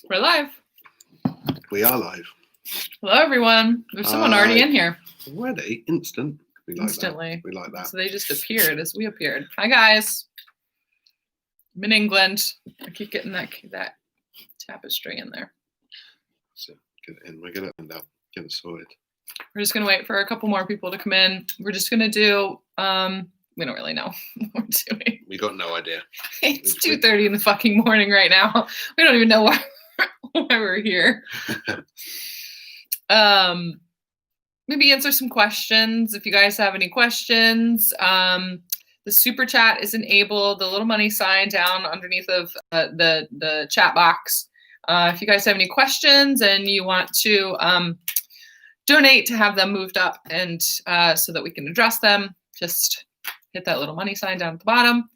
We're live. We are live. Hello, everyone. There's someone already in here. Already? Instant? We like Instantly. That. We like that. So they just appeared as we appeared. Hi, guys. I'm in England. I keep getting that tapestry in there. So get it in. We're going to end up getting sorted. We're just going to wait for a couple more people to come in. We're just going to do, we don't really know what we're doing. We got no idea. It's 2:30 in the fucking morning right now. We don't even know why we're here. Maybe answer some questions if you guys have any questions. The super chat is enabled, the little money sign down underneath of the chat box. If you guys have any questions and you want to donate to have them moved up and so that we can address them, just hit that little money sign down at the bottom.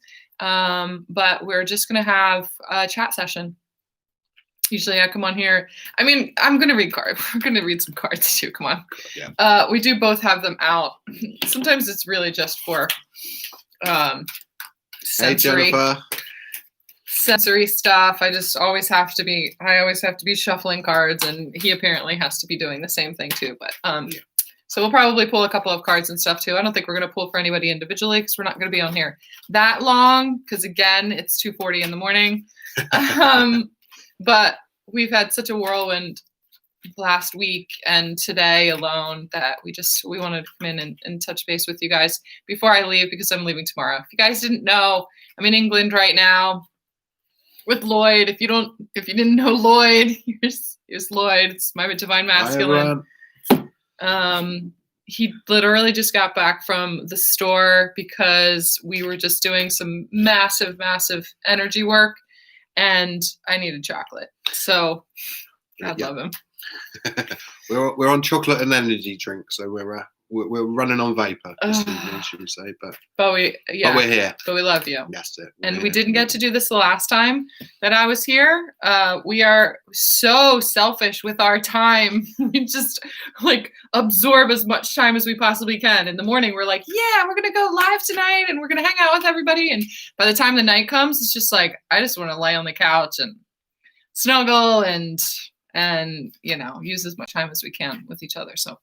But we're just going to have a chat session. Usually I come on here. I mean, I'm going to read cards. We're going to read some cards too. Come on. Yeah. We do both have them out. Sometimes it's really just for sensory, sensory stuff. I always have to be shuffling cards, and he apparently has to be doing the same thing too. But so we'll probably pull a couple of cards and stuff too. I don't think we're going to pull for anybody individually because we're not going to be on here that long because again, it's 2:40 in the morning. But we've had such a whirlwind last week and today alone that we wanted to come in and touch base with you guys before I leave because I'm leaving tomorrow. If you guys didn't know, I'm in England right now with Lloyd. If you didn't know Lloyd, here's Lloyd. It's my divine masculine. He literally just got back from the store because we were just doing some massive energy work. And I needed chocolate, so God love him. we're on chocolate and energy drink, so we're running on vapor this evening, should we say? But we're here. But we love you. That's it. And we didn't get to do this the last time that I was here. We are so selfish with our time. We just absorb as much time as we possibly can. In the morning, we're like, yeah, we're gonna go live tonight, and we're gonna hang out with everybody. And by the time the night comes, it's just like I just want to lay on the couch and snuggle and use as much time as we can with each other. So.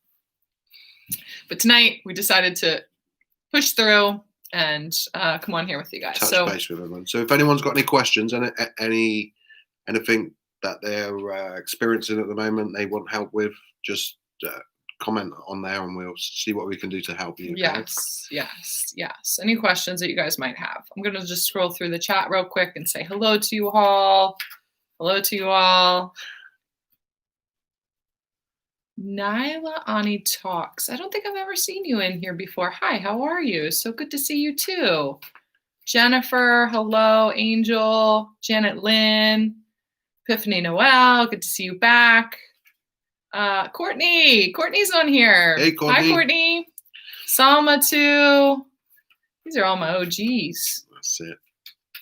But tonight we decided to push through and come on here with you guys. Touch base with everyone. So if anyone's got any questions and anything that they're experiencing at the moment, they want help with, just comment on there and we'll see what we can do to help you. Okay? Yes. Any questions that you guys might have? I'm going to just scroll through the chat real quick and say hello to you all. Hello to you all. Nyla Ani Talks. I don't think I've ever seen you in here before. Hi, how are you? So good to see you too. Jennifer, hello. Angel, Janet Lynn, Epiphany Noel, good to see you back. Courtney's on here. Hey, Courtney. Hi, Courtney. Salma too. These are all my OGs. That's it.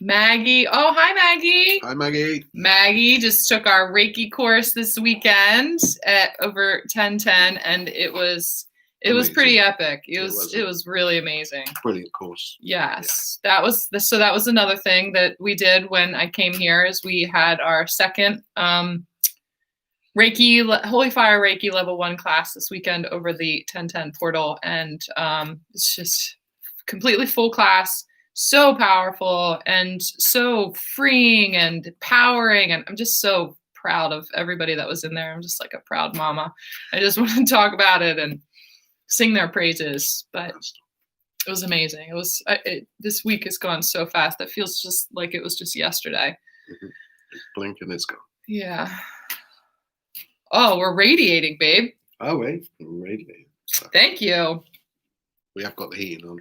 Maggie. Oh, hi, Maggie. Hi, Maggie. Maggie just took our Reiki course this weekend at over 1010, and it was pretty epic. It was really amazing. Brilliant course. Yes, yeah. That was another thing that we did when I came here is we had our second Reiki Holy Fire Reiki level 1 class this weekend over the 1010 portal, and it's just completely full class. So powerful and so freeing and empowering. And I'm just so proud of everybody that was in there. I'm just like a proud mama. I just want to talk about it and sing their praises. But it was amazing. This week has gone so fast. It feels just like it was just yesterday. Mm-hmm. Blink and it's gone. Yeah. Oh, we're radiating, babe. Oh, wait. We're radiating. Thank you. We have got the heating on.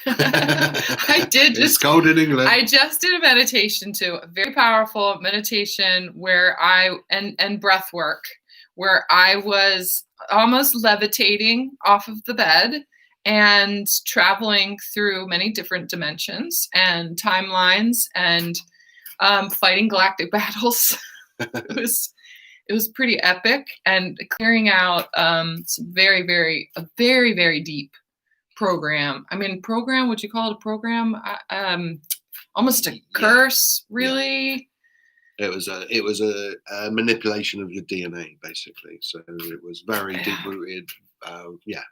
It's cold in England. I just did a meditation too, a very powerful meditation where and breath work, where I was almost levitating off of the bed and traveling through many different dimensions and timelines and fighting galactic battles. It was pretty epic and clearing out some very, very deep program. I mean, would you call it a program? Almost a curse, really. It was a manipulation of your DNA, basically. So it was very deep rooted. Yeah,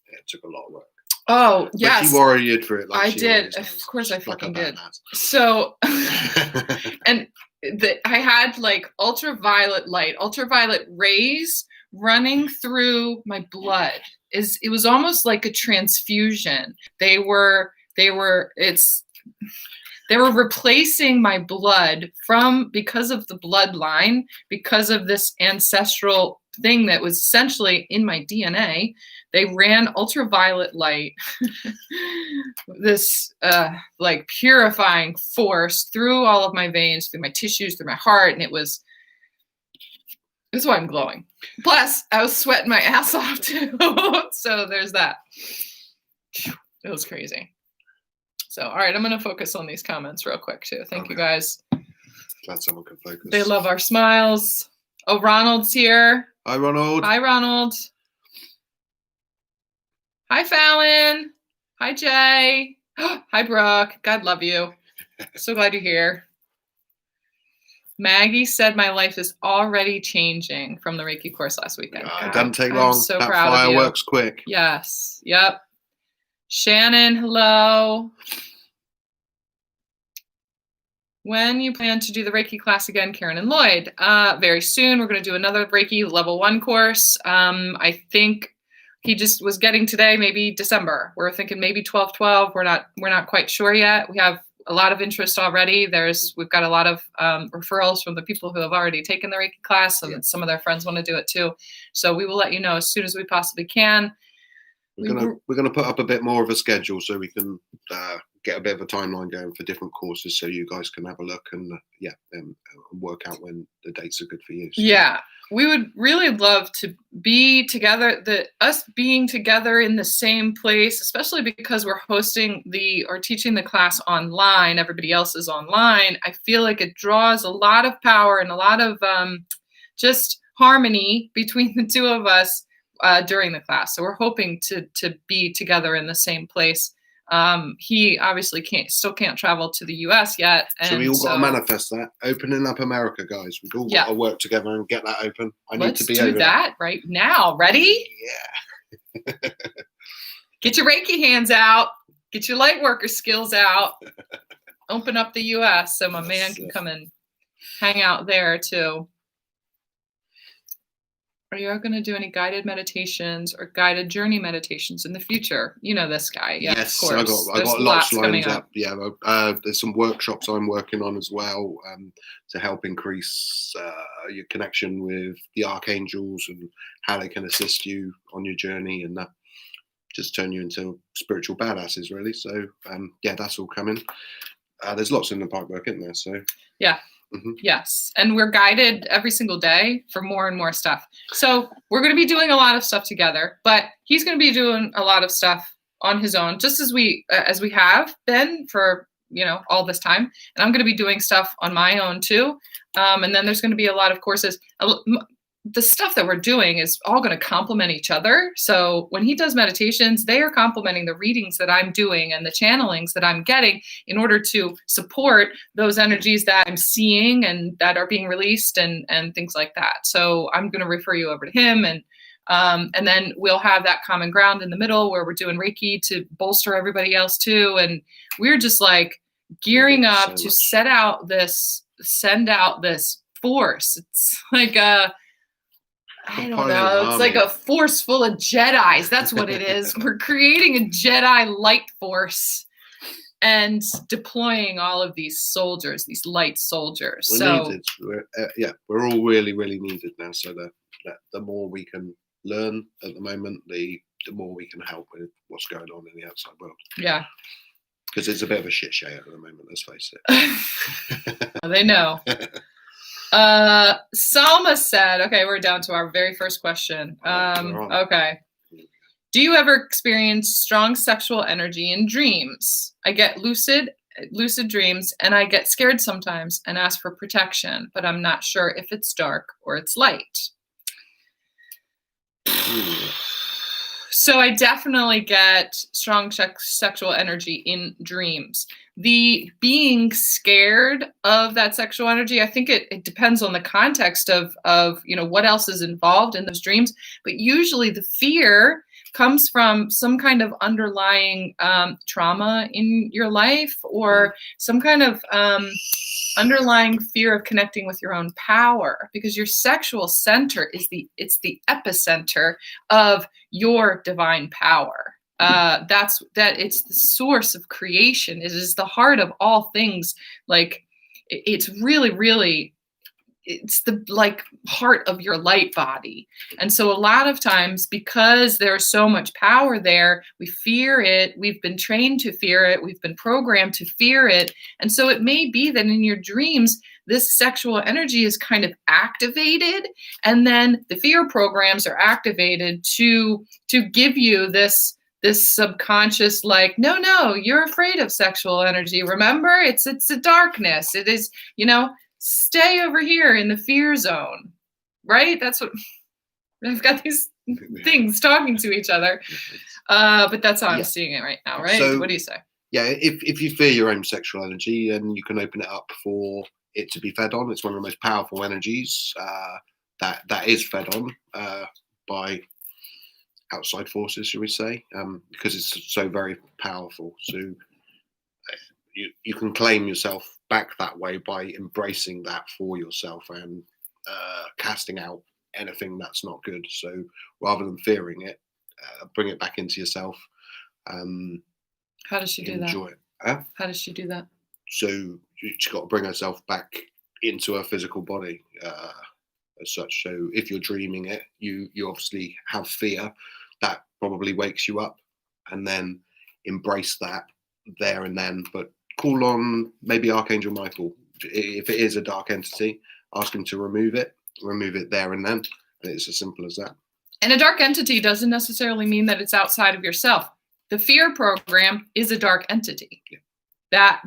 it took a lot of work. Oh, But yes. she warriored for it. Like I she did. always Of does. course I She's like a fucking did. badass. So, and I had like ultraviolet rays running through my blood. It was almost like a transfusion. They were replacing my blood because of the bloodline, because of this ancestral thing that was essentially in my DNA. They ran ultraviolet light, this like purifying force through all of my veins, through my tissues, through my heart, and this is why I'm glowing. Plus, I was sweating my ass off too. So there's that. It was crazy. So, all right, I'm going to focus on these comments real quick too. Thank you guys. Glad someone can focus. They love our smiles. Oh, Ronald's here. Hi, Ronald. Hi, Ronald. Hi, Fallon. Hi, Jay. Hi, Brooke. God love you. So glad you're here. Maggie said my life is already changing from the Reiki course last weekend. It doesn't take long. So that proud of you. fireworks quick. Yes. Yep. Shannon, hello. When you plan to do the Reiki class again, Karen and Lloyd? Very soon. We're going to do another Reiki level 1 course. I think he just was getting today, maybe December. We're thinking maybe 12/12. We're not quite sure yet. We have a lot of interest already. We've got a lot of referrals from the people who have already taken the Reiki class, and some of their friends want to do it too. So we will let you know as soon as we possibly can. We're gonna put up a bit more of a schedule so we can get a bit of a timeline going for different courses, so you guys can have a look and work out when the dates are good for you. So. Yeah, we would really love to be together. Us being together in the same place, especially because we're hosting or teaching the class online. Everybody else is online. I feel like it draws a lot of power and a lot of just harmony between the two of us during the class. So we're hoping to be together in the same place. He obviously still can't travel to the US yet. So we all got to manifest that. Opening up America, guys. We've all got to work together and get that open. Let's do that right now. Ready? Yeah. Get your Reiki hands out. Get your light worker skills out. Open up the US so my man can come and hang out there too. Are you going to do any guided meditations or guided journey meditations in the future? You know this guy. Yeah, yes, of course. I got lots lined up. Yeah, there's some workshops I'm working on as well to help increase your connection with the archangels and how they can assist you on your journey and that just turn you into spiritual badasses, really. So, that's all coming. There's lots in the pipework, isn't there? So, yeah. Mm-hmm. Yes. And we're guided every single day for more and more stuff. So we're going to be doing a lot of stuff together, but he's going to be doing a lot of stuff on his own, just as we have been for, all this time. And I'm going to be doing stuff on my own too. And then there's going to be a lot of courses. The stuff that we're doing is all going to complement each other. So when he does meditations, they are complementing the readings that I'm doing and the channelings that I'm getting in order to support those energies that I'm seeing and that are being released and things like that. So I'm going to refer you over to him, and then we'll have that common ground in the middle where we're doing Reiki to bolster everybody else too. And we're just like gearing up to send out this force. It's like I don't know. It's like a force full of Jedis. That's what it is. We're creating a Jedi light force and deploying all of these soldiers, these light soldiers. Needed. We're all really, really needed now. So that the more we can learn at the moment, the more we can help with what's going on in the outside world. Yeah. Because it's a bit of a shit show at the moment, let's face it. They know. Salma said, okay, we're down to our very first question. Okay. Do you ever experience strong sexual energy in dreams? I get lucid dreams, and I get scared sometimes and ask for protection, but I'm not sure if it's dark or it's light. So I definitely get strong sexual energy in dreams. the being scared of that sexual energy, I think it depends on the context of what else is involved in those dreams. But usually the fear comes from some kind of underlying trauma in your life, or some kind of underlying fear of connecting with your own power, because your sexual center is the epicenter of your divine power. It's the source of creation. It is the heart of all things. Like, it's really, really, it's the heart of your light body. And so a lot of times, because there's so much power there, we fear it. We've been trained to fear it. We've been programmed to fear it. And so it may be that in your dreams, this sexual energy is kind of activated, and then the fear programs are activated to give you this subconscious, like, no, you're afraid of sexual energy. Remember, it's a darkness. It is, stay over here in the fear zone, right? That's what I've got, these things talking to each other. But that's how I'm seeing it right now, right? So, what do you say? Yeah, if you fear your own sexual energy, and you can open it up for it to be fed on. It's one of the most powerful energies that is fed on by outside forces, shall we say, because it's so very powerful. So you can claim yourself back that way by embracing that for yourself and casting out anything that's not good. So rather than fearing it, bring it back into yourself. How does she do that? Enjoy it. Huh? How does she do that? So she's got to bring herself back into her physical body as such. So if you're dreaming it, you obviously have fear. That probably wakes you up, and then embrace that there and then. But call on maybe Archangel Michael. If it is a dark entity, ask him to remove it there and then. And it's as simple as that. And a dark entity doesn't necessarily mean that it's outside of yourself. The fear program is a dark entity. Yeah.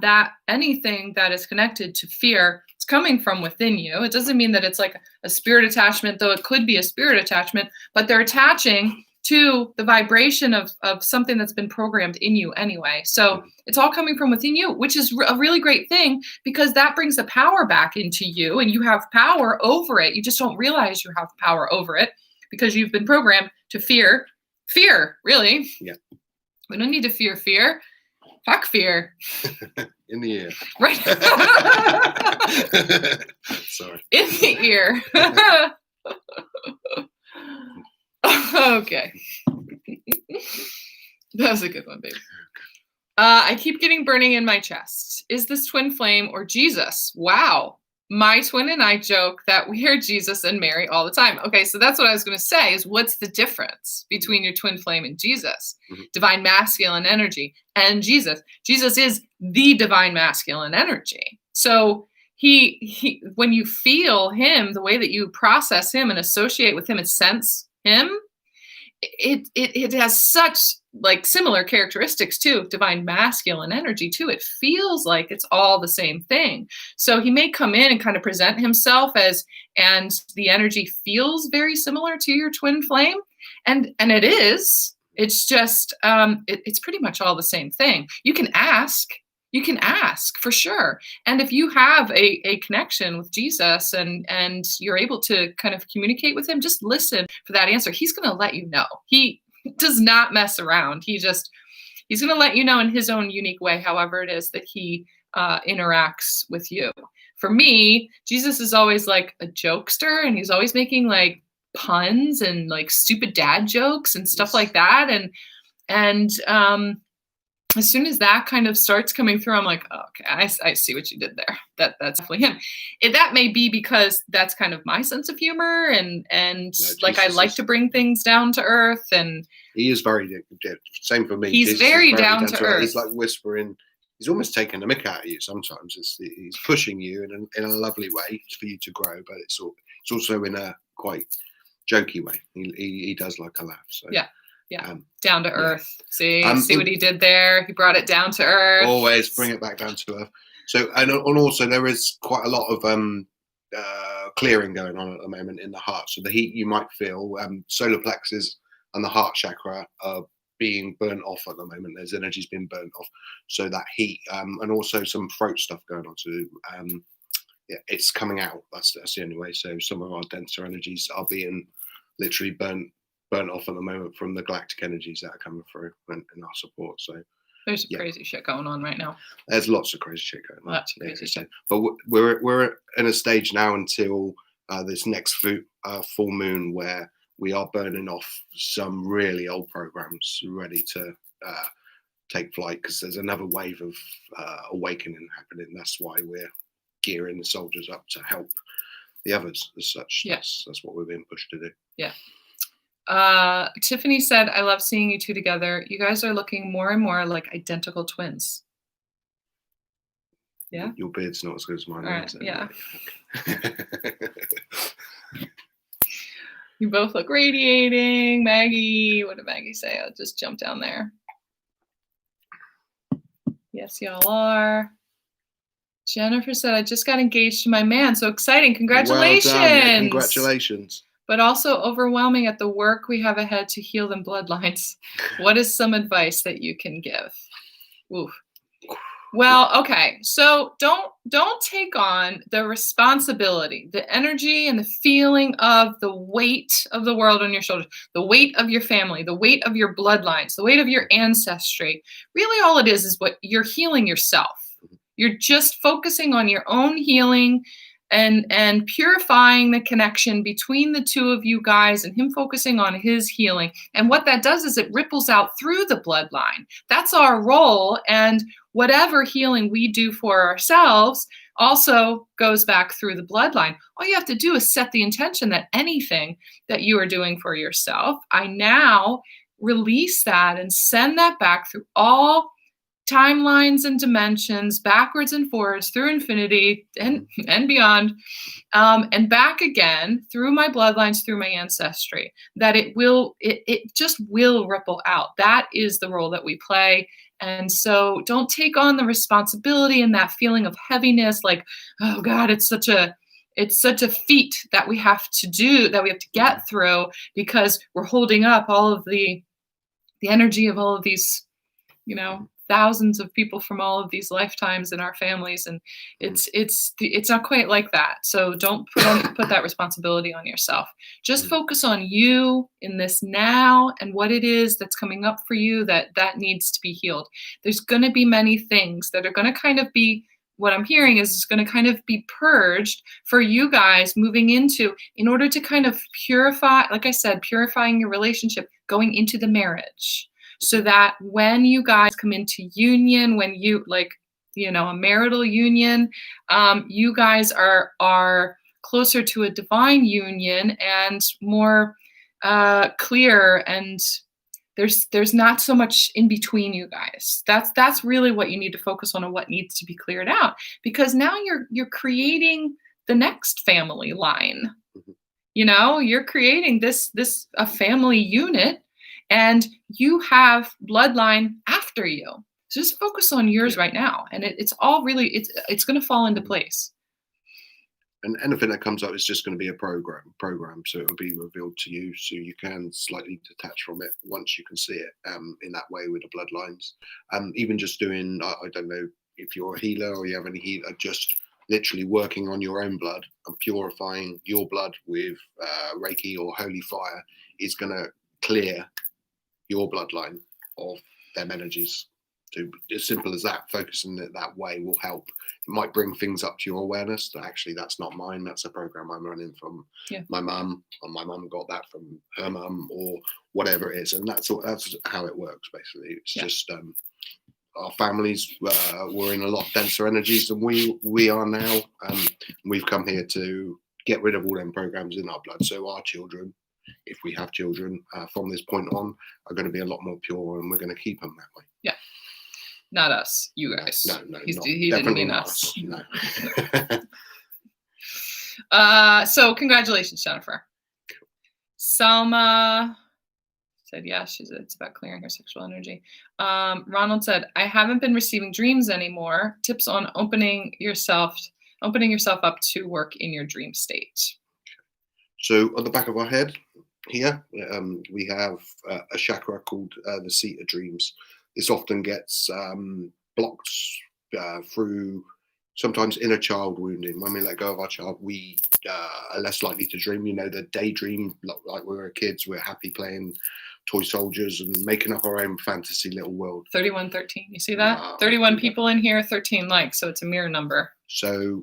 That anything that is connected to fear is coming from within you. It doesn't mean that it's like a spirit attachment, though it could be a spirit attachment, but they're attaching to the vibration of something that's been programmed in you anyway. So it's all coming from within you, which is a really great thing, because that brings the power back into you, and you have power over it. You just don't realize you have power over it because you've been programmed to fear, really. Yeah. We don't need to fear. Fuck fear. In the ear. Right. Sorry. In the ear. Okay. That was a good one, babe. I keep getting burning in my chest. Is this twin flame or Jesus? Wow. My twin and I joke that we are Jesus and Mary all the time. Okay, so that's what I was going to say, is what's the difference between your twin flame and Jesus? Mm-hmm. Divine masculine energy and Jesus. Jesus is the divine masculine energy. So he when you feel him, the way that you process him and associate with him and sense him, it has such similar characteristics to divine masculine energy too. It feels like it's all the same thing. So he may come in and kind of present himself and the energy feels very similar to your twin flame, and it is. It's just it's pretty much all the same thing. You can ask for sure. And if you have a connection with Jesus and you're able to kind of communicate with him, just listen for that answer. He's going to let you know. He does not mess around. He's going to let you know in his own unique way, however it is that he interacts with you. For me, Jesus is always like a jokester, and he's always making like puns and like stupid dad jokes and stuff like that. And as soon as that kind of starts coming through, I'm like, oh, okay, I see what you did there. That's definitely him. That may be because that's kind of my sense of humor, and I like to bring things down to earth. And he is very, same for me. He's very down to earth. He's like whispering. He's almost taking the mick out of you sometimes. He's pushing you in a lovely way for you to grow, but it's also in a quite jokey way. He does like a laugh. So yeah. Yeah, down to earth. Yeah. See what he did there? He brought it down to earth. Always bring it back down to earth. So, and also there is quite a lot of clearing going on at the moment in the heart. So the heat you might feel, solar plexus and the heart chakra are being burnt off at the moment. There's energies being burnt off, so that heat, and also some throat stuff going on. So yeah, it's coming out. That's the only way. So some of our denser energies are being literally burnt off at the moment from the galactic energies that are coming through and our support. So there's some crazy shit going on right now. There's lots of crazy shit going on. Lots of crazy shit. But we're in a stage now until this next full moon where we are burning off some really old programs ready to take flight, because there's another wave of awakening happening. That's why we're gearing the soldiers up to help the others as such. Yes. That's what we're being pushed to do. Yeah. Tiffany said, I love seeing you two together. You guys are looking more and more like identical twins. Yeah. Your beard's not as good as mine. All right, yeah. You both look radiating. Maggie, what did Maggie say? I'll just jump down there. Yes, y'all are. Jennifer said, I just got engaged to my man. So exciting. Congratulations. Well done. Congratulations. But also overwhelming at the work we have ahead to heal them bloodlines. What is some advice that you can give? Oof. Well, okay. So don't take on the responsibility, the energy and the feeling of the weight of the world on your shoulders, the weight of your family, the weight of your bloodlines, the weight of your ancestry. Really all it is what you're healing yourself. You're just focusing on your own healing and purifying the connection between the two of you guys and him focusing on his healing. And what that does is it ripples out through the bloodline. That's our role. And whatever healing we do for ourselves also goes back through the bloodline. All you have to do is set the intention that anything that you are doing for yourself, I now release that and send that back through all timelines and dimensions, backwards and forwards through infinity and beyond, and back again through my bloodlines, through my ancestry, that it just will ripple out. That is the role that we play. And so don't take on the responsibility and that feeling of heaviness, like, oh God, it's such a feat that we have to do, that we have to get through, because we're holding up all of the energy of all of these, thousands of people from all of these lifetimes in our families, and it's not quite like that. So don't put that responsibility on yourself. Just focus on you in this now and what it is that's coming up for you that needs to be healed. There's going to be many things that are going to kind of be, what I'm hearing is going to kind of be purged for you guys moving into, in order to kind of purify, like I said, purifying your relationship, going into the marriage. So that when you guys come into union, when you a marital union, you guys are closer to a divine union and more clear, and there's not so much in between you guys. That's really what you need to focus on and what needs to be cleared out, because now you're creating the next family line. You're creating this a family unit. And you have bloodline after you. So just focus on yours right now. And it's all really, it's going to fall into place. And anything that comes up is just going to be a program. So it'll be revealed to you. So you can slightly detach from it once you can see it in that way with the bloodlines. Even just doing, I don't know if you're a healer or you have any healer, just literally working on your own blood and purifying your blood with Reiki or holy fire is going to clear your bloodline of them energies. So as simple as that, focusing it that way will help. It might bring things up to your awareness that actually that's not mine, that's a program I'm running from my mum, or my mum got that from her mum, or whatever it is. And that's how it works basically. It's just our families were in a lot denser energies than we are now. We've come here to get rid of all them programs in our blood, so our children, if we have children from this point on, are going to be a lot more pure, and we're going to keep them that way. Yeah. Not us, you guys. No, he didn't mean us. No. So congratulations, Jennifer. Selma said, yeah, it's about clearing her sexual energy. Ronald said, I haven't been receiving dreams anymore. Tips on opening yourself up to work in your dream state. So on the back of our head, here we have a chakra called the seat of dreams. This often gets blocked through sometimes inner child wounding. When we let go of our child, we are less likely to dream. The daydream, like we were kids, we're happy playing toy soldiers and making up our own fantasy little world. 3113. You see that? 31 people in here, 13 likes. So it's a mirror number. So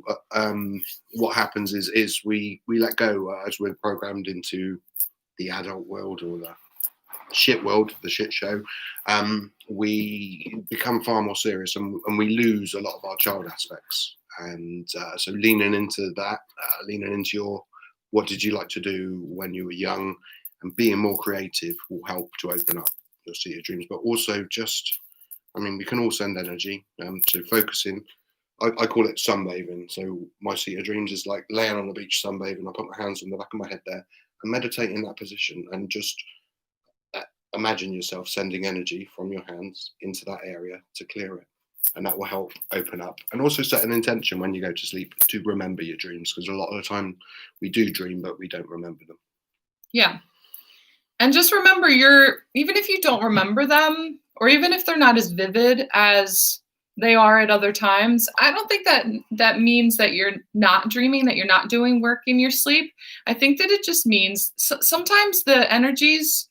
what happens is we let go as we're programmed into the adult world or the shit world, the shit show. We become far more serious and we lose a lot of our child aspects. And so leaning into that, leaning into your what did you like to do when you were young, and being more creative will help to open up your seat of dreams. But also we can all send energy. So focusing, I call it sunbathing. So my seat of dreams is like laying on the beach sunbathing. I put my hands on the back of my head there and meditate in that position and just imagine yourself sending energy from your hands into that area to clear it. And that will help open up. And also set an intention when you go to sleep to remember your dreams, because a lot of the time we do dream, but we don't remember them. Yeah. And just remember, even if you don't remember them, or even if they're not as vivid as they are at other times, I don't think that means that you're not dreaming, that you're not doing work in your sleep. I think that it just means sometimes the energies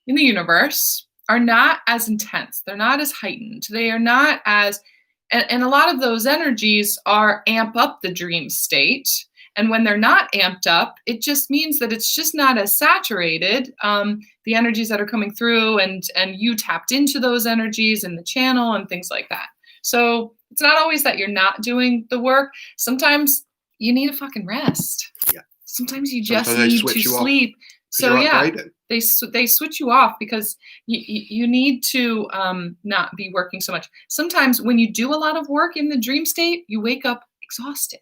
in the universe are not as intense. They're not as heightened. They are not as, and a lot of those energies amp up the dream state. And when they're not amped up, it just means that it's just not as saturated, the energies that are coming through, and you tapped into those energies in the channel and things like that. So it's not always that you're not doing the work. Sometimes you need a fucking rest. Yeah. Sometimes you just need to sleep. So yeah, they switch you off because you need to not be working so much. Sometimes when you do a lot of work in the dream state, you wake up exhausted.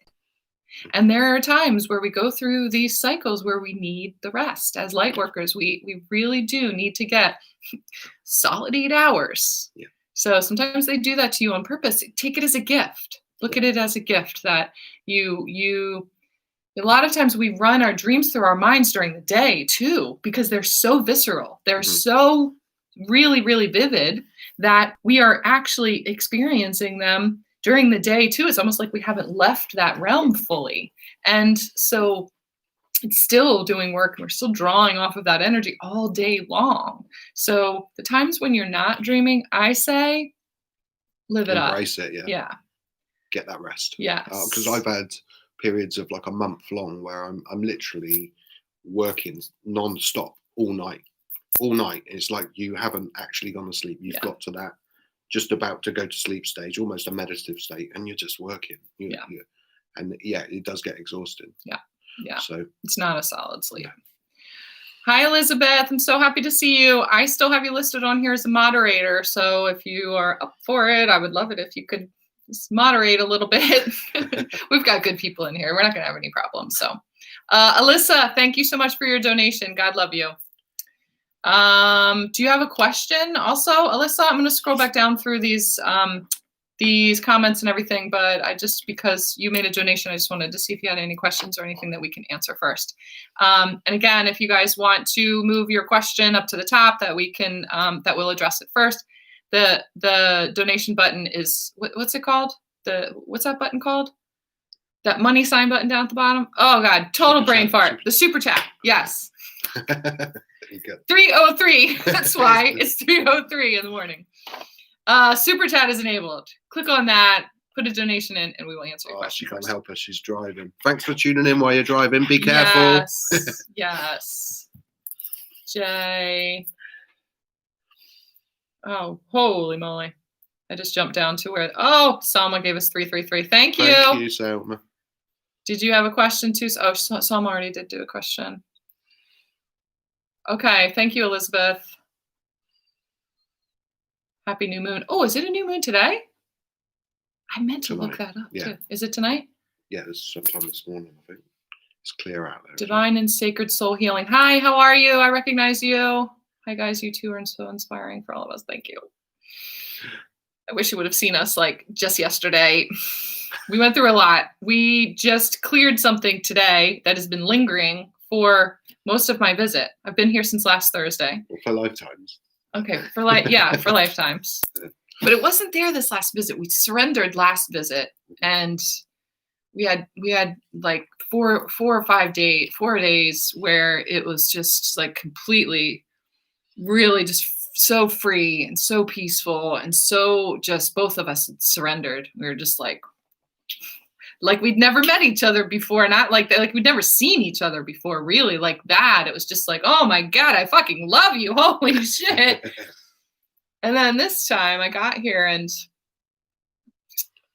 And there are times where we go through these cycles where we need the rest. As light workers, we really do need to get solid 8 hours. Yeah. So sometimes they do that to you on purpose. Take it as a gift. Look at it as a gift that you a lot of times we run our dreams through our minds during the day too, because they're so visceral. They're so really, really vivid that we are actually experiencing them during the day too. It's almost like we haven't left that realm fully. And so it's still doing work, and we're still drawing off of that energy all day long. So the times when you're not dreaming, I say, live it up. Embrace it, Yeah. Get that rest. Yeah. Because I've had periods of like a month long where I'm literally working non-stop all night. It's like you haven't actually gone to sleep. You've got to that just about to go to sleep stage, almost a meditative state, and you're just working. And it does get exhausting. Yeah. So it's not a solid sleep. Yeah. Hi, Elizabeth. I'm so happy to see you. I still have you listed on here as a moderator. So if you are up for it, I would love it if you could just moderate a little bit. We've got good people in here. We're not going to have any problems. So Alyssa, thank you so much for your donation. God love you. Do you have a question also? Alyssa, I'm going to scroll back down through these comments and everything, but because you made a donation, I just wanted to see if you had any questions or anything that we can answer first. And again, if you guys want to move your question up to the top, that we can, that we'll address it first. The donation button is, what's it called? What's that button called? That money sign button down at the bottom? Oh God, total brain fart. The super chat. Yes. 3:03. That's why it's 3:03 in the morning. Super chat is enabled. Click on that, put a donation in, and we will answer your question. She can't help us. She's driving. Thanks for tuning in while you're driving. Be careful. Yes. Jay. Oh, holy moly. I just jumped down to where, Salma gave us 333. Thank you. Thank you, Salma. Did you have a question too? Oh, Salma already did do a question. Okay. Thank you, Elizabeth. Happy new moon. Oh, is it a new moon today? I meant to look that up too. Is it tonight? Yeah, it's sometime this morning, I think. It's clear out there. Divine and Sacred Soul Healing. Hi, how are you? I recognize you. Hi, guys. You two are so inspiring for all of us. Thank you. I wish you would have seen us like just yesterday. We went through a lot. We just cleared something today that has been lingering for most of my visit. I've been here since last Thursday. Well, for lifetimes. Okay, for lifetimes. But it wasn't there this last visit. We surrendered last visit, and we had like 4 days where it was just like completely, really just so free and so peaceful, and so just both of us had surrendered. We were just like we'd never met each other before, not like that, like we'd never seen each other before, really, like that. It was just like, oh my God, I fucking love you. Holy shit. And then this time I got here, and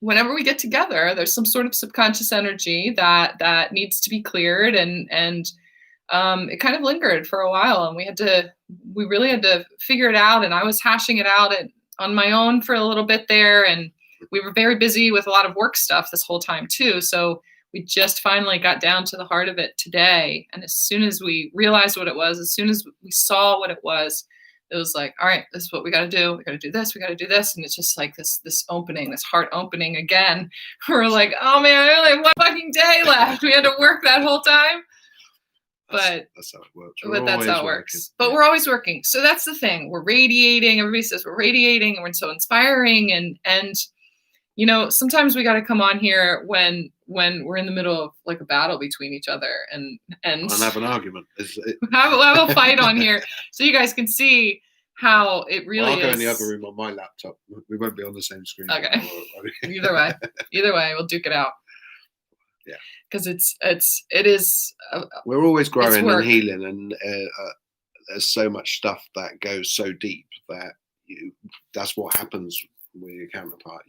whenever we get together, there's some sort of subconscious energy that needs to be cleared, and it kind of lingered for a while, and we really had to figure it out. And I was hashing it out on my own for a little bit there, and we were very busy with a lot of work stuff this whole time too. So we just finally got down to the heart of it today. And as soon as we realized what it was, as soon as we saw what it was like, all right, this is what we got to do. We got to do this. We got to do this. And it's just like this opening, this heart opening again. We're like, oh man, I only have one fucking day left. We had to work that whole time. But that's how it works. But that's how it works. But we're always working. So that's the thing. We're radiating. Everybody says we're radiating, and we're so inspiring. And you know, sometimes we got to come on here when we're in the middle of like a battle between each other and have an argument. have a fight on here, so you guys can see how it really is. I'll go in the other room on my laptop. We won't be on the same screen. Okay. Either way, we'll duke it out. Yeah. Because it is. We're always growing and healing, and there's so much stuff that goes so deep that that's what happens with your counterpart.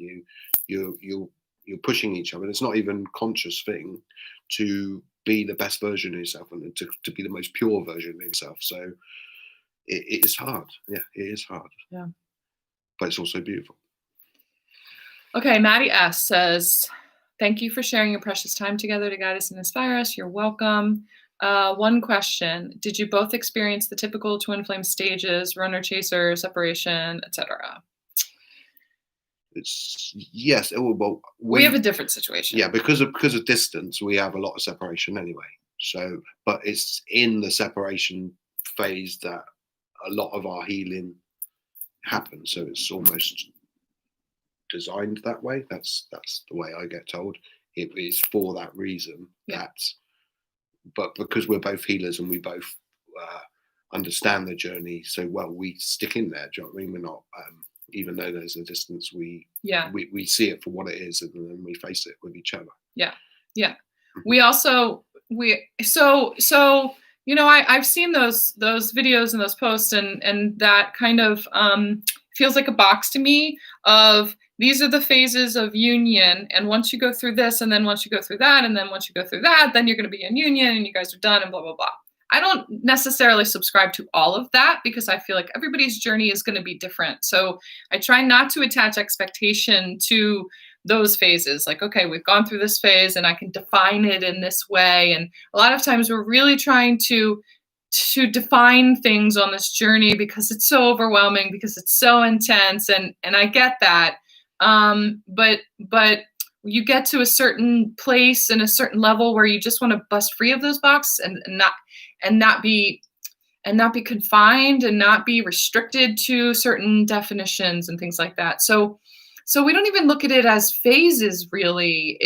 You're pushing each other. It's not even a conscious thing to be the best version of yourself and to be the most pure version of yourself. So it is hard. Yeah, it is hard. Yeah. But it's also beautiful. Okay, Maddie S says, thank you for sharing your precious time together to guide us and inspire us. You're welcome. One question. Did you both experience the typical twin flame stages, runner, chaser, separation, etc.? It's yes. Well, we have a different situation. Yeah, because of distance, we have a lot of separation anyway. So, but it's in the separation phase that a lot of our healing happens. So it's almost designed that way. That's the way I get told. It is for that reason. Yeah. But because we're both healers and we both understand the journey so well, we stick in there. Do you know what I mean? We're not. Even though there's a distance, we see it for what it is, and then we face it with each other. Yeah. Mm-hmm. We also so you know, I've seen those videos and those posts, and that kind of feels like a box to me of these are the phases of union, and once you go through this, and then once you go through that, and then once you go through that, then you're going to be in union, and you guys are done, and blah blah blah. I don't necessarily subscribe to all of that because I feel like everybody's journey is going to be different. So I try not to attach expectation to those phases. Like, okay, we've gone through this phase and I can define it in this way. And a lot of times we're really trying to define things on this journey because it's so overwhelming, because it's so intense. And I get that. But you get to a certain place and a certain level where you just want to bust free of those boxes and not be confined and not be restricted to certain definitions and things like that. So we don't even look at it as phases, really.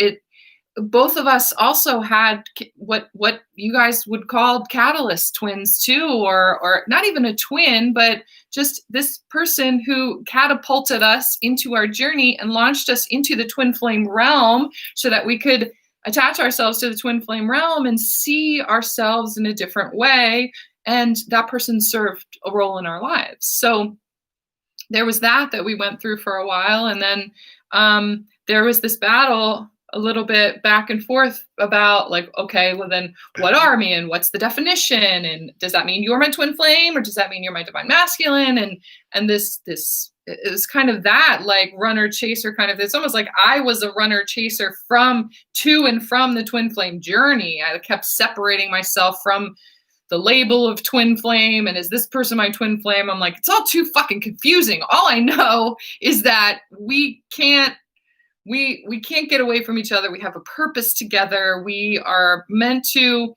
Both of us also had what you guys would call catalyst twins too, or not even a twin, but just this person who catapulted us into our journey and launched us into the twin flame realm so that we could attach ourselves to the twin flame realm and see ourselves in a different way. And that person served a role in our lives. So there was that we went through for a while. And then there was this battle a little bit back and forth about like, okay, well then what are me and what's the definition? And does that mean you're my twin flame or does that mean you're my divine masculine? And this it was kind of that like runner chaser kind of, it's almost like I was a runner chaser to and from the twin flame journey. I kept separating myself from the label of twin flame. And is this person my twin flame? I'm like, it's all too fucking confusing. All I know is that we can't get away from each other. We have a purpose together. We are meant to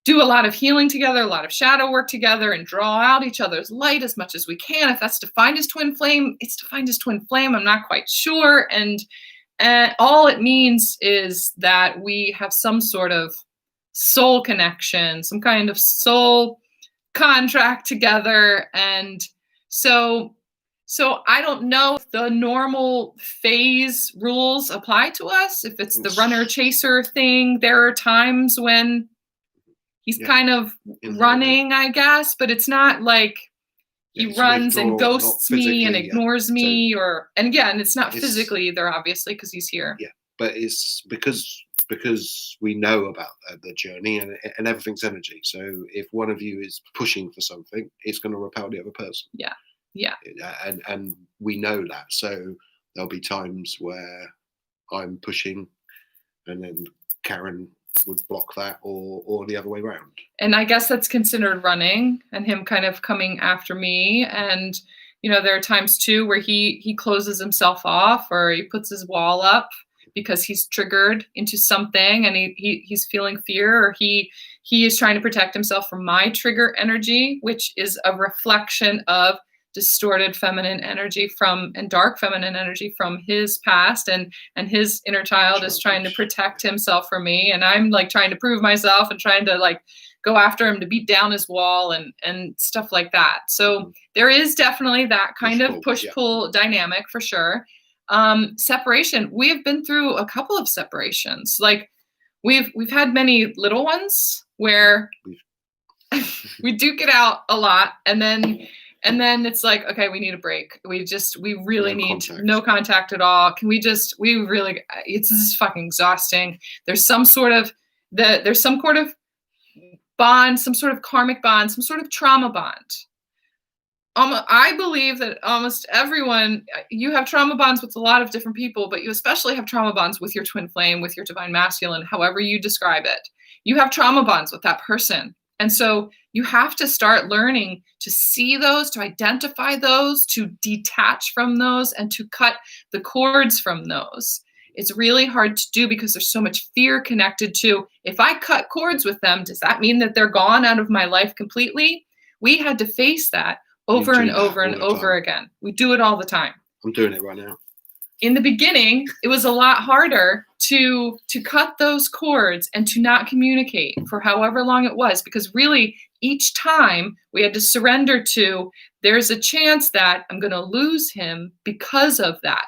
do a lot of healing together, a lot of shadow work together, and draw out each other's light as much as we can. If that's defined as twin flame, it's defined as twin flame. I'm not quite sure. And all it means is that we have some sort of soul connection, some kind of soul contract together. And so I don't know if the normal phase rules apply to us. If it's the runner chaser thing, there are times when he's kind of running, I guess, but it's not like he runs and ghosts me and ignores me, and again, it's not physically either, obviously, because he's here. Yeah, but it's because we know about the journey, and everything's energy. So if one of you is pushing for something, it's going to repel the other person. Yeah. And we know that. So there'll be times where I'm pushing, and then Karen would block that, or the other way around. And I guess that's considered running, and him kind of coming after me. And there are times too where he closes himself off, or he puts his wall up because he's triggered into something, and he's feeling fear, or he is trying to protect himself from my trigger energy, which is a reflection of distorted feminine energy and dark feminine energy from his past, and his inner child is trying to protect himself from me, and I'm like trying to prove myself and trying to like go after him to beat down his wall and stuff like that. So there is definitely that kind of push-pull dynamic for sure. Separation, we have been through a couple of separations. Like we've had many little ones where we duke it out a lot, and then it's like, okay, we need a break. We really need no contact at all. This is fucking exhausting. There's some sort of bond, some sort of karmic bond, some sort of trauma bond. I believe that almost everyone, you have trauma bonds with a lot of different people, but you especially have trauma bonds with your twin flame, with your divine masculine, however you describe it. You have trauma bonds with that person. And so you have to start learning to see those, to identify those, to detach from those, and to cut the cords from those. It's really hard to do because there's so much fear connected to, if I cut cords with them, does that mean that they're gone out of my life completely? We had to face that over and over and over again. We do it all the time. I'm doing it right now. In the beginning, it was a lot harder to cut those cords and to not communicate for however long it was, because really each time we had to surrender to, there's a chance that I'm going to lose him because of that.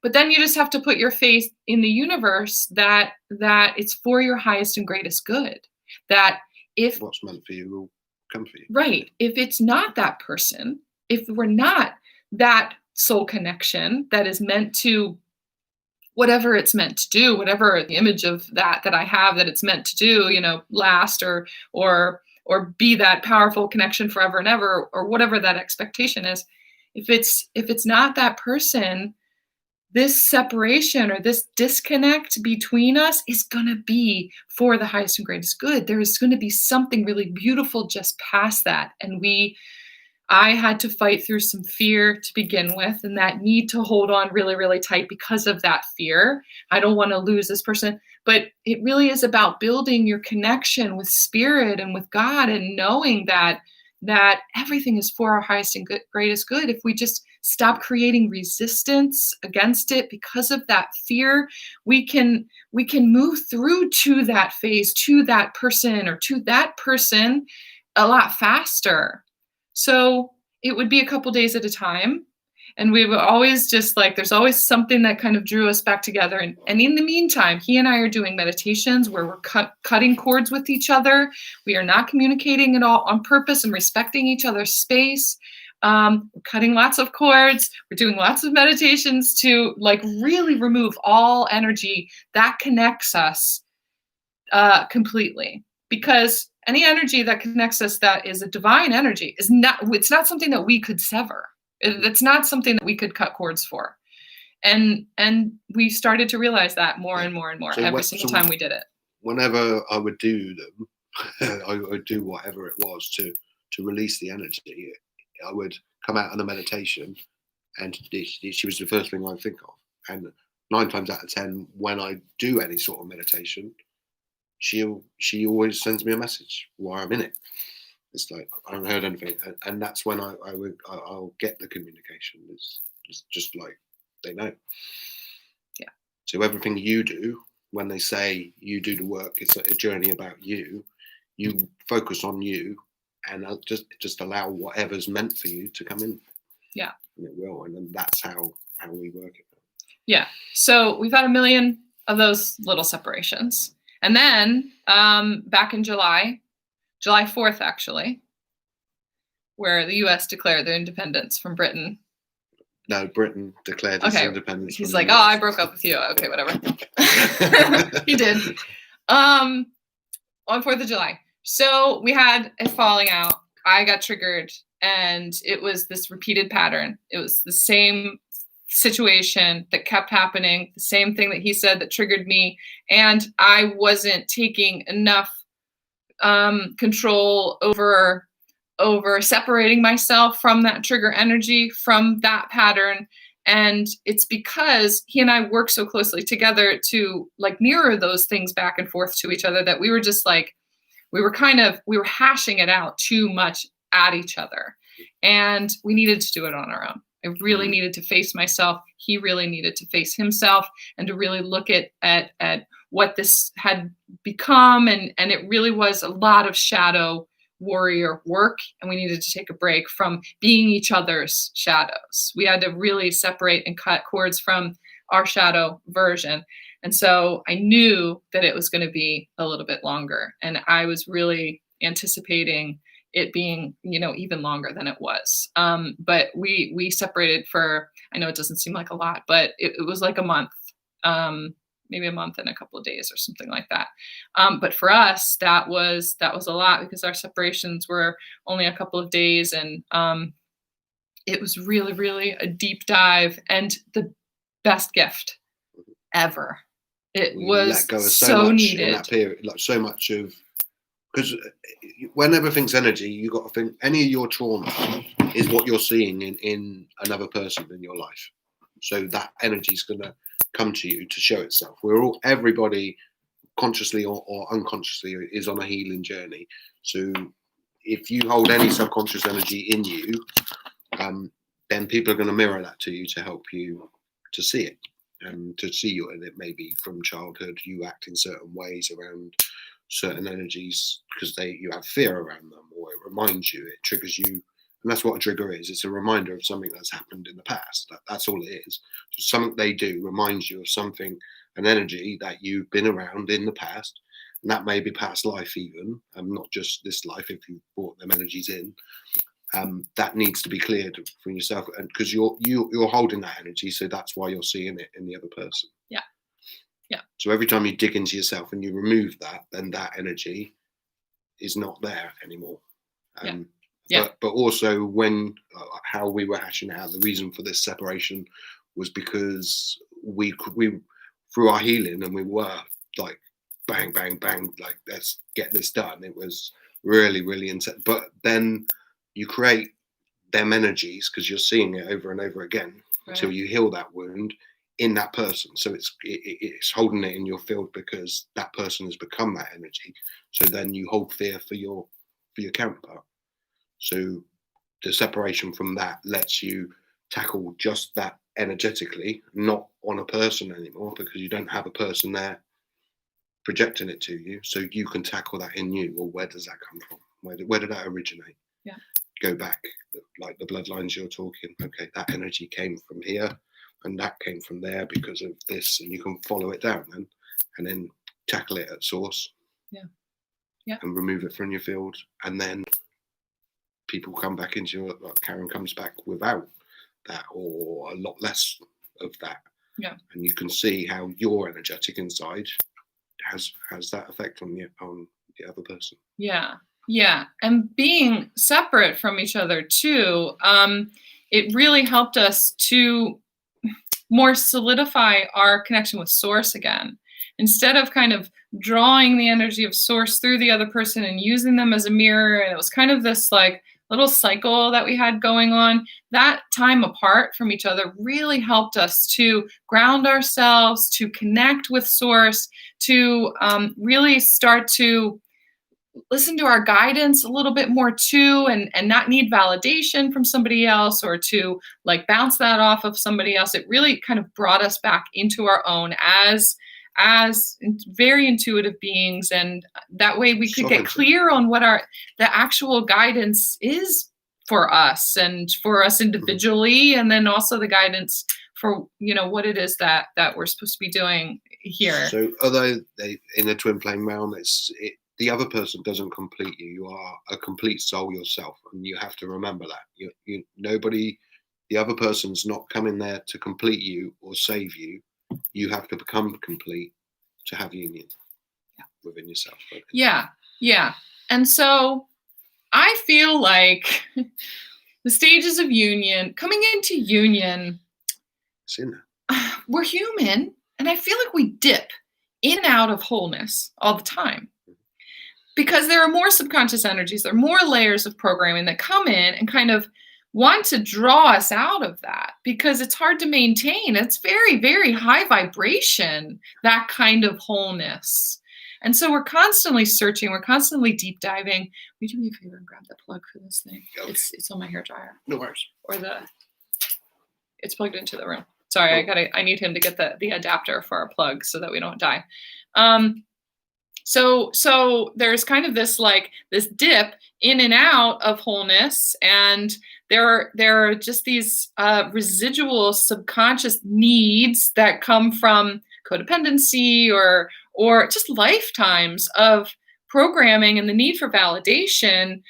But then you just have to put your faith in the universe that it's for your highest and greatest good. That if what's meant for you will come for you. Right. If it's not that person, if we're not that soul connection that is meant to whatever it's meant to do, whatever the image of that I have that it's meant to do, last or be that powerful connection forever and ever, or whatever that expectation is. If it's not that person, this separation or this disconnect between us is going to be for the highest and greatest good. There is going to be something really beautiful just past that. And I had to fight through some fear to begin with, and that need to hold on really, really tight because of that fear. I don't want to lose this person. But it really is about building your connection with spirit and with God, and knowing that everything is for our highest and greatest good. If we just stop creating resistance against it because of that fear, we can move through to that phase, to that person, or to that person a lot faster. So it would be a couple days at a time. And we would always just there's always something that kind of drew us back together. And in the meantime, he and I are doing meditations where we're cutting cords with each other. We are not communicating at all on purpose and respecting each other's space. We're cutting lots of cords. We're doing lots of meditations to really remove all energy that connects us completely. Because any energy that connects us that is a divine energy it's not something that we could sever. It's not something that we could cut cords for. And we started to realize that more and more and more every single time we did it. Whenever I would do them, I would do whatever it was to release the energy. I would come out on a meditation, and she was the first thing I think of. And 9 times out of 10, when I do any sort of meditation, she always sends me a message while I'm in it. It's like, I haven't heard anything, and that's when I'll get the communication. It's just like they know. Yeah. So everything you do, when they say you do the work, it's a journey about you. You focus on you, and just allow whatever's meant for you to come in. Yeah. And it will, and then that's how we work it. Yeah. So we've had a million of those little separations, and then back in July 4th, actually, where the U.S. declared their independence from Britain. No, Britain declared its independence. He's like, oh, I broke up with you. Okay, whatever. He did. On 4th of July. So we had a falling out. I got triggered, and it was this repeated pattern. It was the same situation that kept happening, the same thing that he said that triggered me, and I wasn't taking enough control over separating myself from that trigger energy, from that pattern. And it's because he and I work so closely together to like mirror those things back and forth to each other that we were just like, we were hashing it out too much at each other. And we needed to do it on our own. I really needed to face myself. He really needed to face himself, and to really look at what this had become. And it really was a lot of shadow warrior work, and we needed to take a break from being each other's shadows. We had to really separate and cut cords from our shadow version. And so I knew that it was going to be a little bit longer, and I was really anticipating it being, even longer than it was. But we separated for, I know it doesn't seem like a lot, but it was like a month, maybe a month and a couple of days or something like that. But for us, that was a lot, because our separations were only a couple of days, and it was really, really a deep dive and the best gift ever. It was let go of so much needed in that period, like so much of, because when everything's energy, you got to think any of your trauma is what you're seeing in another person in your life. So that energy is going to come to you to show itself. Everybody, consciously or unconsciously, is on a healing journey. So if you hold any subconscious energy in you, then people are going to mirror that to you to help you to see it, and to see you in it. Maybe from childhood, you act in certain ways around certain energies because you have fear around them, or it reminds you, it triggers you. And that's what a trigger is. It's a reminder of something that's happened in the past. That's all it is. So something they do reminds you of something, an energy that you've been around in the past. And that may be past life even, not just this life if you brought them energies in. That needs to be cleared from yourself, and because you're holding that energy, so that's why you're seeing it in the other person. Yeah. So every time you dig into yourself and you remove that, then that energy is not there anymore. But also, when how we were hashing out, the reason for this separation was because we through our healing, and we were like bang bang bang, like let's get this done. It was really, really intense. But then you create them energies because you're seeing it over and over again until you heal that wound in that person. So it's holding it in your field because that person has become that energy. So then you hold fear for your counterpart. So the separation from that lets you tackle just that energetically, not on a person anymore, because you don't have a person there projecting it to you. So you can tackle that in you. Well, where does that come from? Where did that originate? Yeah. Go back, like the bloodlines you're talking. Okay, that energy came from here, and that came from there because of this, and you can follow it down and then tackle it at source. Yeah. And remove it from your field, and then people come back into your, like Karen comes back without that, or a lot less of that. Yeah. And you can see how your energetic inside has that effect on the other person. Yeah. And being separate from each other too, it really helped us to more solidify our connection with source again. Instead of kind of drawing the energy of source through the other person and using them as a mirror, and it was kind of this like little cycle that we had going on, that time apart from each other really helped us to ground ourselves, to connect with source, to really start to listen to our guidance a little bit more too, and not need validation from somebody else or to like bounce that off of somebody else. It really kind of brought us back into our own as very intuitive beings, and that way we could get clear on what the actual guidance is for us and for us individually, and then also the guidance for what it is that we're supposed to be doing here. So although in the twin flame realm, the other person doesn't complete you. You are a complete soul yourself, and you have to remember that. Nobody, the other person's not coming there to complete you or save you. You have to become complete to have union within yourself. Yeah. And so I feel like the stages of union, coming into union, we're human, and I feel like we dip in and out of wholeness all the time. Because there are more subconscious energies, there are more layers of programming that come in and kind of want to draw us out of that, because it's hard to maintain. It's very, very high vibration, that kind of wholeness. And so we're constantly searching, we're constantly deep diving. Will you do me a favor and grab the plug for this thing? Okay. It's on my hairdryer. No worries. Or it's plugged into the room. Sorry, I need him to get the adapter for our plug so that we don't die. So there's kind of this dip in and out of wholeness, and there are just these residual subconscious needs that come from codependency or just lifetimes of programming and the need for validation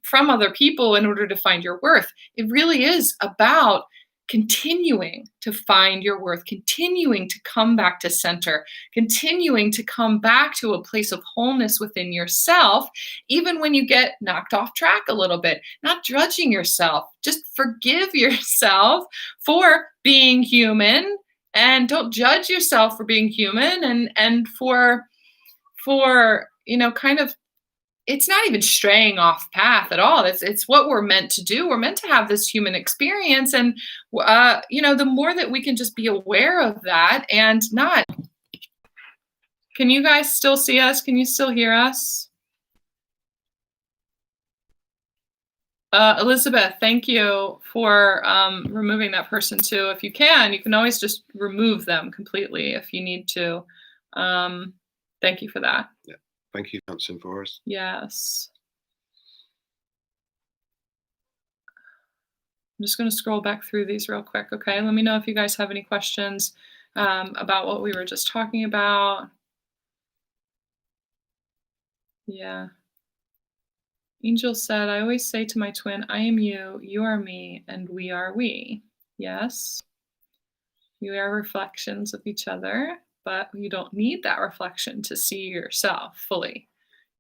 from other people in order to find your worth. It really is about continuing to find your worth, continuing to come back to center, continuing to come back to a place of wholeness within yourself, even when you get knocked off track a little bit, not judging yourself. Just forgive yourself for being human, and don't judge yourself for being human, and for kind of, it's not even straying off path at all. It's what we're meant to do. We're meant to have this human experience. And, the more that we can just be aware of that and not. Can you guys still see us? Can you still hear us? Elizabeth, thank you for removing that person too. If you can always just remove them completely if you need to. Thank you for that. Yeah. Thank you for answering for us. Yes. I'm just going to scroll back through these real quick, okay? Let me know if you guys have any questions about what we were just talking about. Yeah. Angel said, I always say to my twin, I am you, you are me, and we are we. Yes. We are reflections of each other. But you don't need that reflection to see yourself fully.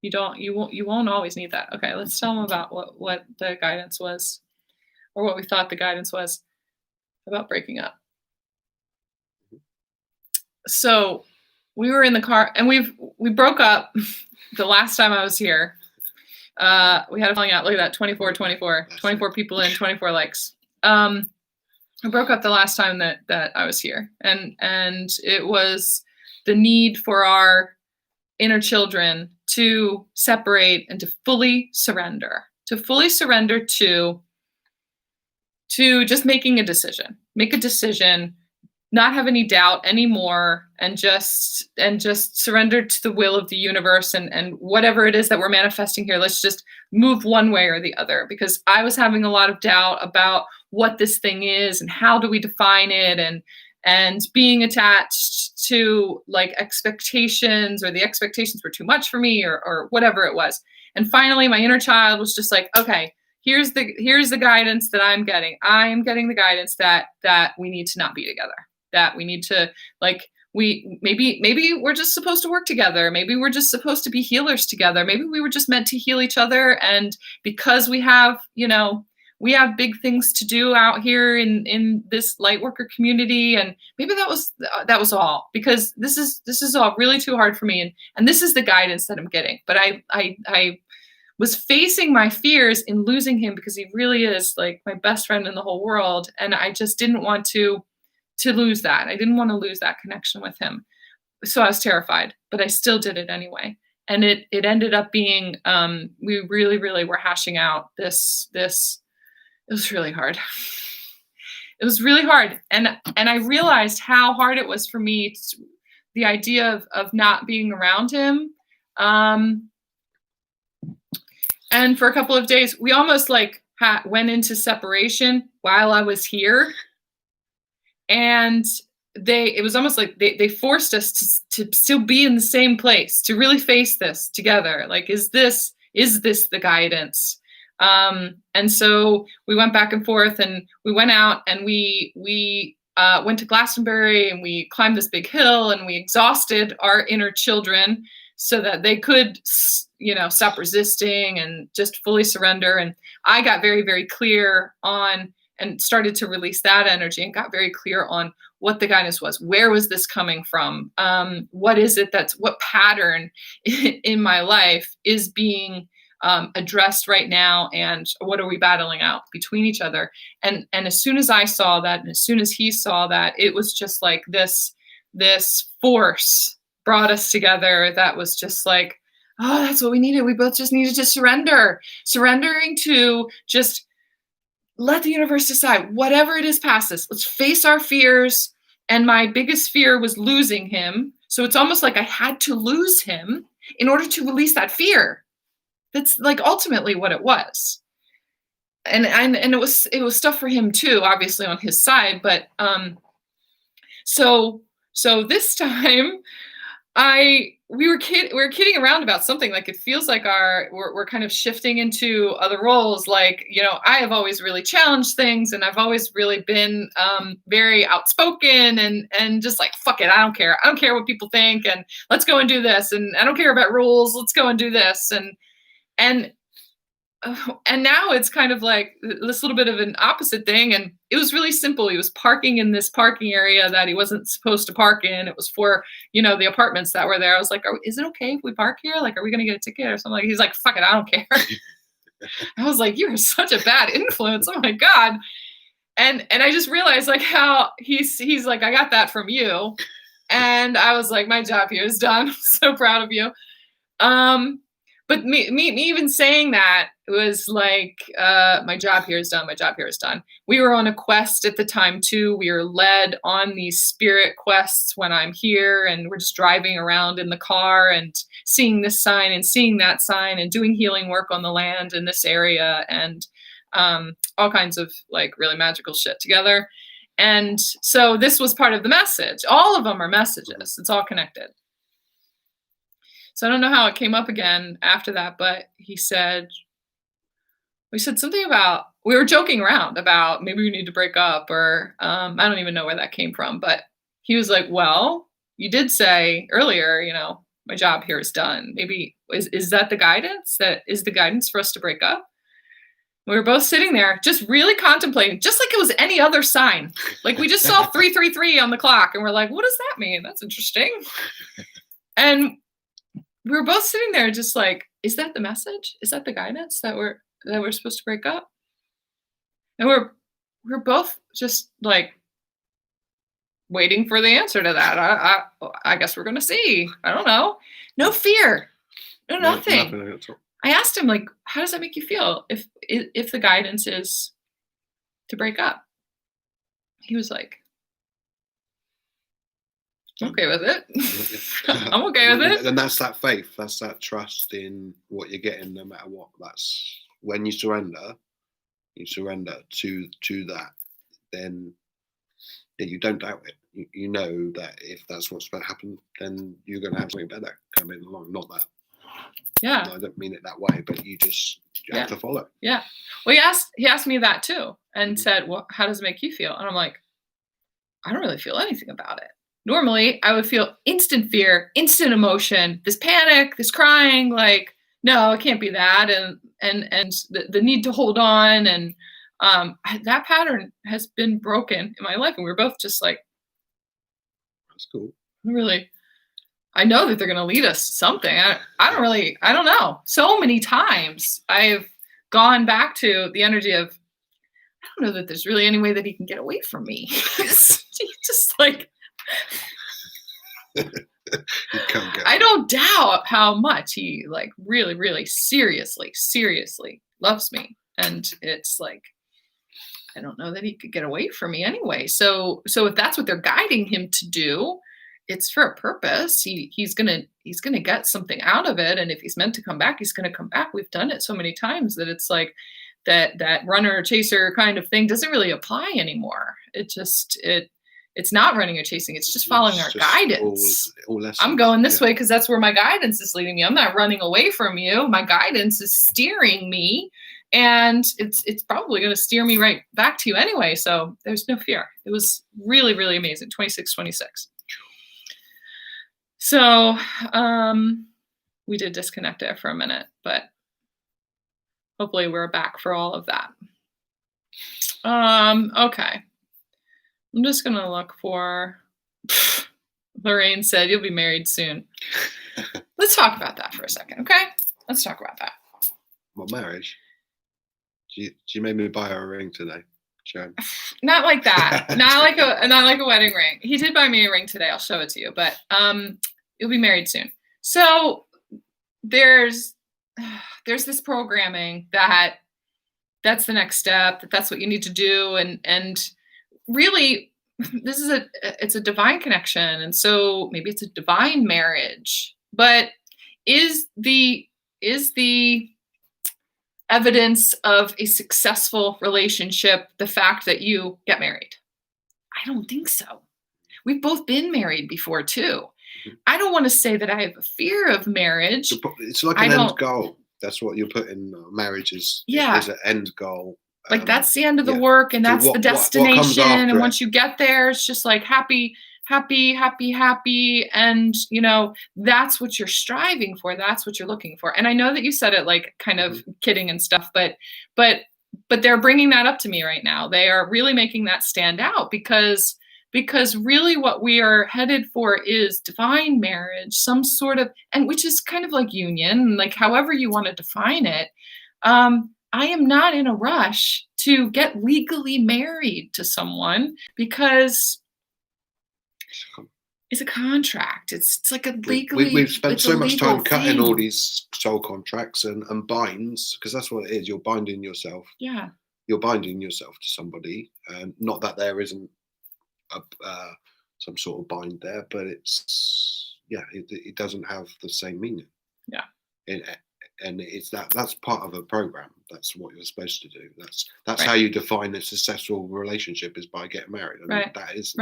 You won't always need that. Okay, let's tell them about what the guidance was, or what we thought the guidance was about breaking up. So we were in the car, and we broke up the last time I was here. We had a falling out. Look at that, 24 people in, 24 likes. I broke up the last time that I was here, and it was the need for our inner children to separate and to fully surrender to just making a decision, not have any doubt anymore, and just surrender to the will of the universe and whatever it is that we're manifesting here. Let's just move one way or the other, because I was having a lot of doubt about what this thing is and how do we define it, and being attached to like expectations, or the expectations were too much for me, or whatever it was. And finally my inner child was just like, okay, here's the guidance that I'm getting. I am getting the guidance that we need to not be together, that we need to, like, maybe we're just supposed to work together. Maybe we're just supposed to be healers together. Maybe we were just meant to heal each other. And because we have big things to do out here in this light worker community, and maybe that was all, because this is all really too hard for me, and this is the guidance that I'm getting. But I was facing my fears in losing him, because he really is like my best friend in the whole world. And I just didn't want to lose that. I didn't want to lose that connection with him. So I was terrified, but I still did it anyway. And it ended up being, we really, really were hashing out this, it was really hard. It was really hard. And I realized how hard it was for me, the idea of not being around him. And for a couple of days, we almost like went into separation while I was here. And it was almost like they forced us to still be in the same place, to really face this together. Like, is this the guidance? And so we went back and forth, and we went out, and we went to Glastonbury, and we climbed this big hill, and we exhausted our inner children so that they could, stop resisting and just fully surrender. And I got very, very clear on, and started to release that energy, and got very clear on what the guidance was. Where was this coming from? What is it what pattern in my life is being addressed right now, and what are we battling out between each other? And as soon as I saw that, and as soon as he saw that, it was just like this force brought us together. That was just like, oh, that's what we needed. We both just needed to surrendering to just let the universe decide whatever it is past us. Let's face our fears. And my biggest fear was losing him. So it's almost like I had to lose him in order to release that fear. That's like ultimately what it was. And it was stuff for him too, obviously on his side. But so this time we were kidding around about something. Like, it feels like we're kind of shifting into other roles. Like, I have always really challenged things, and I've always really been very outspoken and just like, fuck it, I don't care what people think, and let's go and do this, and I don't care about rules, let's go and do this. And now it's kind of like this little bit of an opposite thing. And it was really simple. He was parking in this parking area that he wasn't supposed to park in. It was for, the apartments that were there. I was like, is it okay if we park here? Like, are we going to get a ticket or something? He's like, fuck it, I don't care. I was like, you are such a bad influence. Oh my God. And I just realized like how he's like, I got that from you. And I was like, my job here is done. I'm so proud of you. But me even saying that was like, my job here is done. My job here is done. We were on a quest at the time too. We were led on these spirit quests when I'm here, and we're just driving around in the car and seeing this sign and seeing that sign and doing healing work on the land in this area, and all kinds of like really magical shit together. And so this was part of the message. All of them are messages. It's all connected. So I don't know how it came up again after that, but we said something about, we were joking around about maybe we need to break up, or I don't even know where that came from. But he was like, well, you did say earlier, my job here is done. Maybe is that the guidance? That is the guidance for us to break up? We were both sitting there just really contemplating, just like it was any other sign. Like, we just saw 333 on the clock, and we're like, what does that mean? That's interesting. And we were both sitting there just like, is that the message? Is that the guidance that we're supposed to break up? And we're both just like waiting for the answer to that. I guess we're going to see. I don't know. No fear. No, nothing. I asked him, like, how does that make you feel if the guidance is to break up? He was like, I'm okay with it. I'm okay with it. And that's that faith. That's that trust in what you're getting, no matter what. That's when you surrender to that. Then you don't doubt it. You know that if that's what's going to happen, then you're going to have something better coming along. Not that. Yeah. I don't mean it that way, but you have to follow. Yeah. Well, he asked me that too, and said, well, how does it make you feel? And I'm like, I don't really feel anything about it. Normally, I would feel instant fear, instant emotion, this panic, this crying, like, no, it can't be that, and the need to hold on, and that pattern has been broken in my life, and we're both just like, that's cool. Really, I know that they're going to lead us to something. I don't know. So many times I've gone back to the energy of, I don't know that there's really any way that he can get away from me. He's just like, You can't get I don't doubt how much he like really, really seriously loves me. And it's like, I don't know that he could get away from me anyway. So if that's what they're guiding him to do, it's for a purpose. He's gonna get something out of it. And if he's meant to come back, he's gonna come back. We've done it so many times that it's like that runner chaser kind of thing doesn't really apply anymore. It's not running or chasing. It's just following our guidance. All lessons. I'm going this way because that's where my guidance is leading me. I'm not running away from you. My guidance is steering me, and it's probably going to steer me right back to you anyway. So there's no fear. It was really, really amazing. 26. So we did disconnect there for a minute, but hopefully we're back for all of that. Okay. I'm just going to look for, Lorraine said, you'll be married soon. Let's talk about that for a second, okay? Let's talk about that. What, marriage? She made me buy her a ring today, Sharon. Not like that. not like a wedding ring. He did buy me a ring today. I'll show it to you, but you'll be married soon. So there's this programming that's the next step, that's what you need to do, and really, it's a divine connection, and so maybe it's a divine marriage. But is the evidence of a successful relationship the fact that you get married? I don't think so. We've both been married before too. I don't want to say that I have a fear of marriage. It's like an end goal. That's what you put in marriage is an end goal. Like that's the end of the work, and that's the destination. And once you get there, it's just like happy. And that's what you're striving for. That's what you're looking for. And I know that you said it like kind of kidding and stuff, but they're bringing that up to me right now. They are really making that stand out because really what we are headed for is divine marriage, some sort of, and which is kind of like union, like however you want to define it. I am not in a rush to get legally married to someone because it's a contract. It's like a legally. We've spent so much time cutting all these soul contracts and binds, because that's what it is. You're binding yourself. Yeah. You're binding yourself to somebody. Not that there isn't some sort of bind there, but it doesn't have the same meaning. Yeah. And it's that's part of a program. That's what you're supposed to do. That's how you define a successful relationship, is by getting married. I mean, that is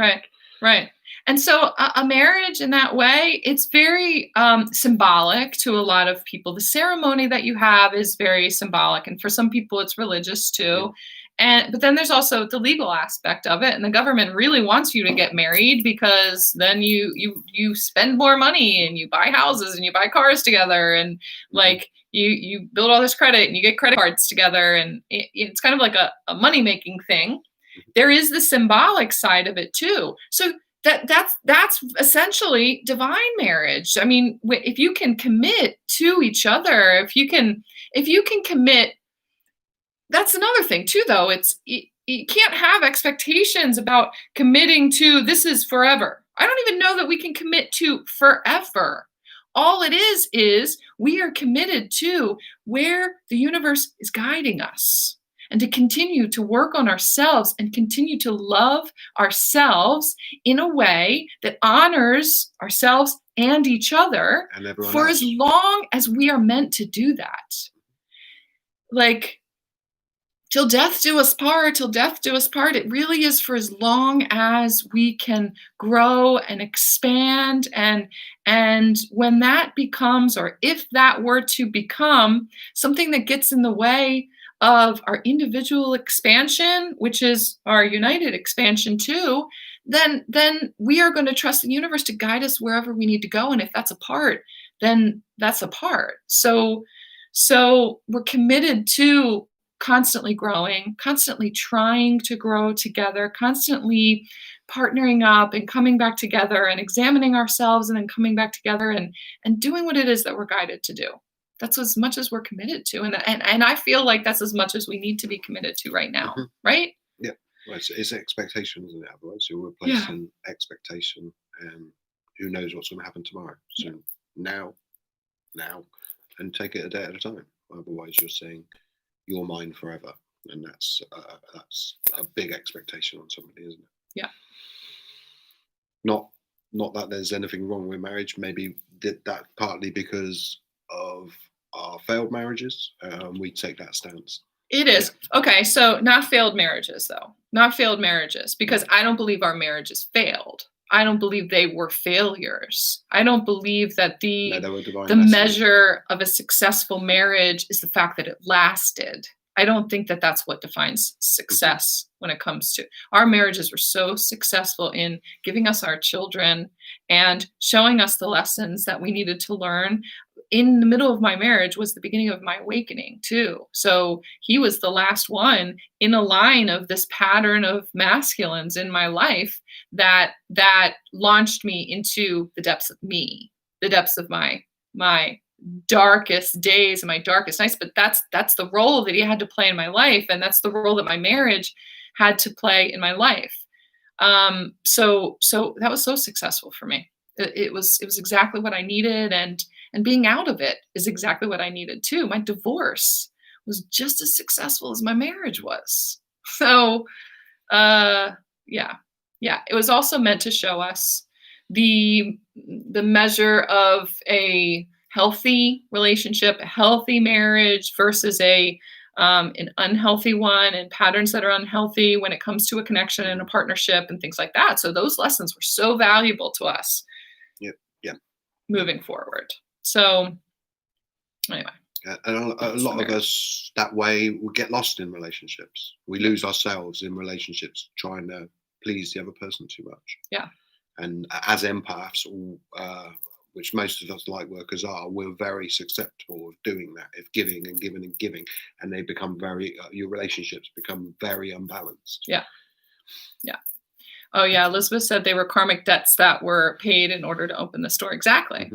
right. And so a marriage in that way, it's very symbolic to a lot of people. The ceremony that you have is very symbolic, and for some people, it's religious too. But then there's also the legal aspect of it, and the government really wants you to get married because then you spend more money and you buy houses and you buy cars together, and like you build all this credit and you get credit cards together, and it's kind of like a money-making thing. There is the symbolic side of it too. So that's essentially divine marriage. I mean, if you can commit to each other, if you can commit. That's another thing too, though. You can't have expectations about committing to this is forever. I don't even know that we can commit to forever. All it is we are committed to where the universe is guiding us, and to continue to work on ourselves and continue to love ourselves in a way that honors ourselves and each other for as long as we are meant to do that. Like, till death do us part, it really is for as long as we can grow and expand. And when that becomes, or if that were to become something that gets in the way of our individual expansion, which is our united expansion too, then we are going to trust the universe to guide us wherever we need to go. And if that's a part, then that's a part. So we're committed to constantly growing, constantly trying to grow together, constantly partnering up and coming back together and examining ourselves and then coming back together and doing what it is that we're guided to do. That's as much as we're committed to. And I feel like that's as much as we need to be committed to right now. Mhm. Right? Yeah. Well, it's expectation, isn't it? Otherwise, you're Yeah. replacing expectation, and who knows what's going to happen tomorrow. So now, and take it a day at a time. Otherwise, you're saying you're mine forever, and that's a big expectation on somebody, isn't it? Yeah. Not that there's anything wrong with marriage. Maybe did that partly because of our failed marriages. We take that stance. It is. Okay, so not failed marriages, though. Not failed marriages, because I don't believe our marriages failed. I don't believe they were failures. I don't believe that No, they were divine the lessons. measure of a successful marriage is the fact that it lasted. I don't think that that's what defines success when it comes to our marriages. Were so successful in giving us our children and showing us the lessons that we needed to learn. In the middle of my marriage was the beginning of my awakening too. So he was the last one in a line of this pattern of masculines in my life that launched me into the depths of me, the depths of my darkest days and my darkest nights. But that's the role that he had to play in my life, and that's the role that my marriage had to play in my life. So that was so successful for me. It was exactly what I needed, and being out of it is exactly what I needed too. My divorce was just as successful as my marriage was. So yeah, it was also meant to show us the measure of a healthy relationship, a healthy marriage versus an unhealthy one, and patterns that are unhealthy when it comes to a connection and a partnership and things like that. So those lessons were so valuable to us. Yeah. Moving forward. So anyway. And a lot of us that way will get lost in relationships. We lose ourselves in relationships trying to please the other person too much. Yeah. And as empaths, which most of us light workers are, we're very susceptible of doing that, of giving and giving and giving, and they become your relationships become very unbalanced. Yeah. Oh yeah, Elizabeth said they were karmic debts that were paid in order to open the store. Exactly.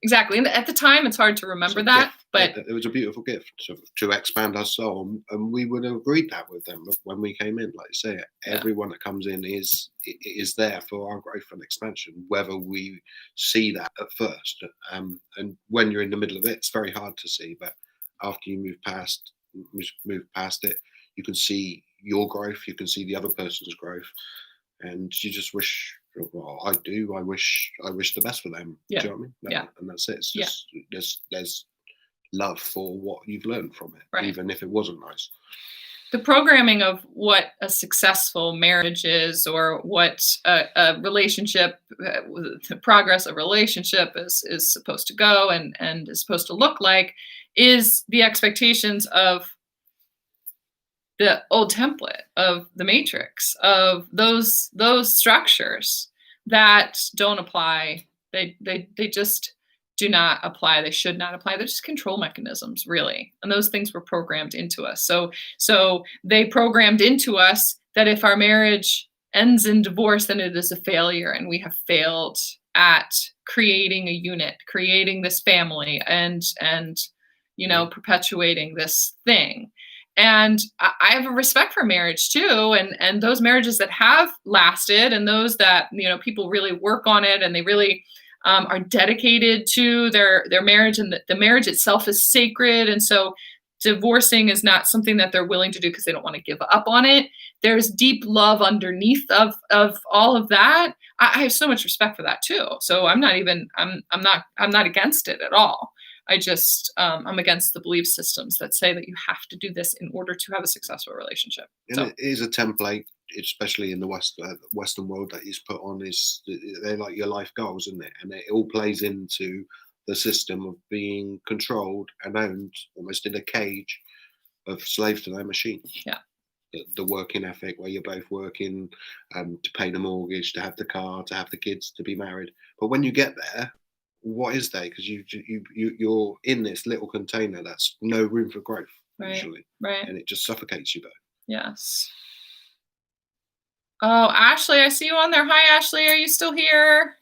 And at the time, it's hard to remember that, but it was a beautiful gift to expand our soul, and we would have agreed that with them when we came in. Like I say, everyone that comes in is there for our growth and expansion, whether we see that at first. And when you're in the middle of it, it's very hard to see. But after you move past it, you can see your growth, you can see the other person's growth, and you just wish. Well, I do. I wish the best for them. Yeah. Do you know what I mean? And that's it. It's just there's love for what you've learned from it, even if it wasn't nice. The programming of what a successful marriage is, or what a relationship, the progress of a relationship is supposed to go and is supposed to look like, is the expectations of the old template of the matrix, of those structures that don't apply. They just do not apply. They should not apply. They're just control mechanisms, really. And those things were programmed into us. So they programmed into us that if our marriage ends in divorce, then it is a failure, and we have failed at creating a unit, creating this family, and perpetuating this thing. And I have a respect for marriage too, and those marriages that have lasted, and those that people really work on it, and they really are dedicated to their marriage, and the marriage itself is sacred. And so divorcing is not something that they're willing to do because they don't want to give up on it. There's deep love underneath of all of that. I have so much respect for that too. So I'm not against it at all. I just I'm against the belief systems that say that you have to do this in order to have a successful relationship. And it is a template, especially in the Western world, that is put on. They're like your life goals, isn't it? And it all plays into the system of being controlled and owned, almost in a cage of slave to their machine. Yeah. The working ethic, where you're both working to pay the mortgage, to have the car, to have the kids, to be married. But when you get there, what is there? Because you're in this little container that's no room for growth, usually, right, and it just suffocates you both. Yes. Oh, Ashley, I see you on there. Hi, Ashley. Are you still here?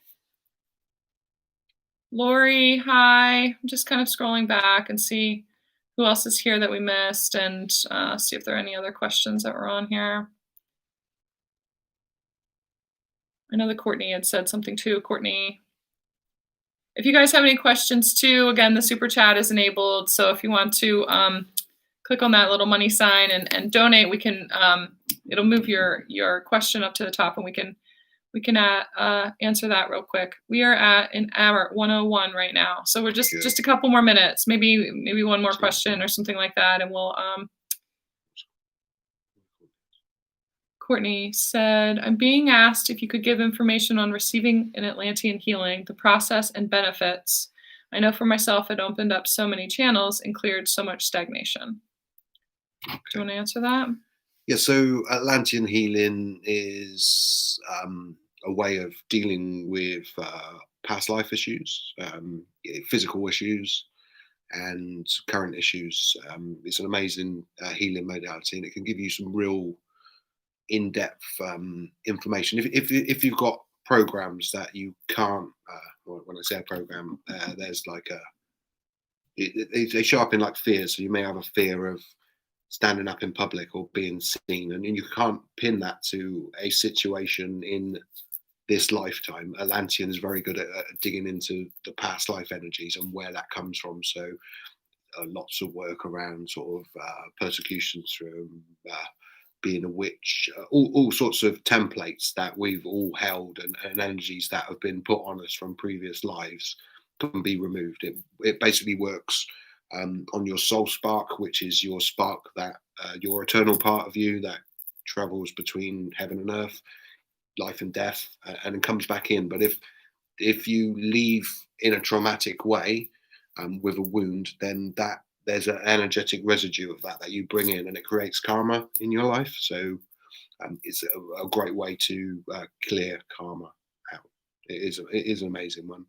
Lori, hi. I'm just kind of scrolling back and see who else is here that we missed and see if there are any other questions that were on here. I know that Courtney had said something too. Courtney, if you guys have any questions too, again, the super chat is enabled. So if you want to click on that little money sign and donate, we can, it'll move your question up to the top and we can answer that real quick. We are at an hour 101 right now. So we're just a couple more minutes, maybe one more question or something like that. And we'll, Courtney said, I'm being asked if you could give information on receiving an Atlantean healing, the process and benefits. I know for myself, it opened up so many channels and cleared so much stagnation. Okay. Do you want to answer that? Yeah, so Atlantean healing is a way of dealing with past life issues, physical issues, and current issues. It's an amazing healing modality, and it can give you some real in-depth information. If you've got programs that you can't, when I say a program, there's like they show up in like fears. So you may have a fear of standing up in public or being seen, and you can't pin that to a situation in this lifetime. Atlantean is very good at digging into the past life energies and where that comes from. So lots of work around sort of persecutions through being a witch, all sorts of templates that we've all held and energies that have been put on us from previous lives can be removed. It basically works on your soul spark, which is your spark, that your eternal part of you that travels between heaven and earth, life and death, and it comes back in. But if you leave in a traumatic way with a wound, then that there's an energetic residue of that you bring in, and it creates karma in your life. So it's a great way to clear karma out. It is an amazing one.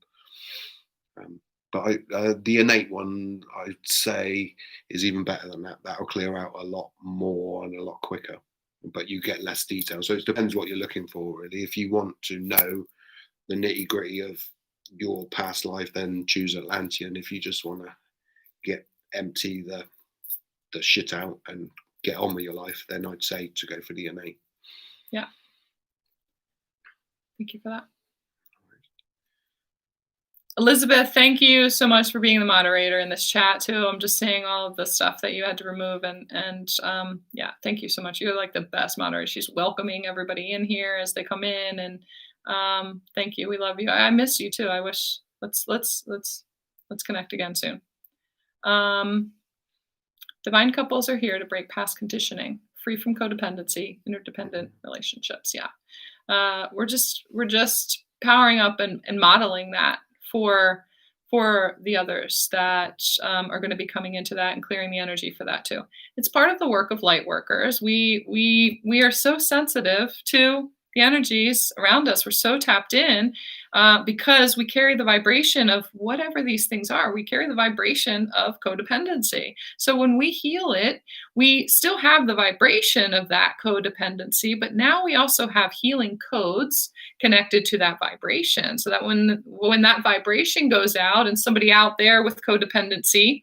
But the innate one, I'd say, is even better than that. That'll clear out a lot more and a lot quicker, but you get less detail. So it depends what you're looking for, really. If you want to know the nitty gritty of your past life, then choose Atlantean. If you just want to empty the shit out and get on with your life, then I'd say to go for the innate. Yeah. Thank you for that. Elizabeth, thank you so much for being the moderator in this chat too. I'm just seeing all of the stuff that you had to remove, and yeah, thank you so much. You're like the best moderator. She's welcoming everybody in here as they come in, and thank you. We love you. I miss you too. I wish let's connect again soon. Divine couples are here to break past conditioning, free from codependency, interdependent relationships. Yeah, we're just powering up and modeling that for the others that are going to be coming into that and clearing the energy for that too. It's part of the work of light workers. We are so sensitive to the energies around us. We're so tapped in because we carry the vibration of whatever these things are. We carry the vibration of codependency. So when we heal it, we still have the vibration of that codependency, but now we also have healing codes connected to that vibration, so that when that vibration goes out and somebody out there with codependency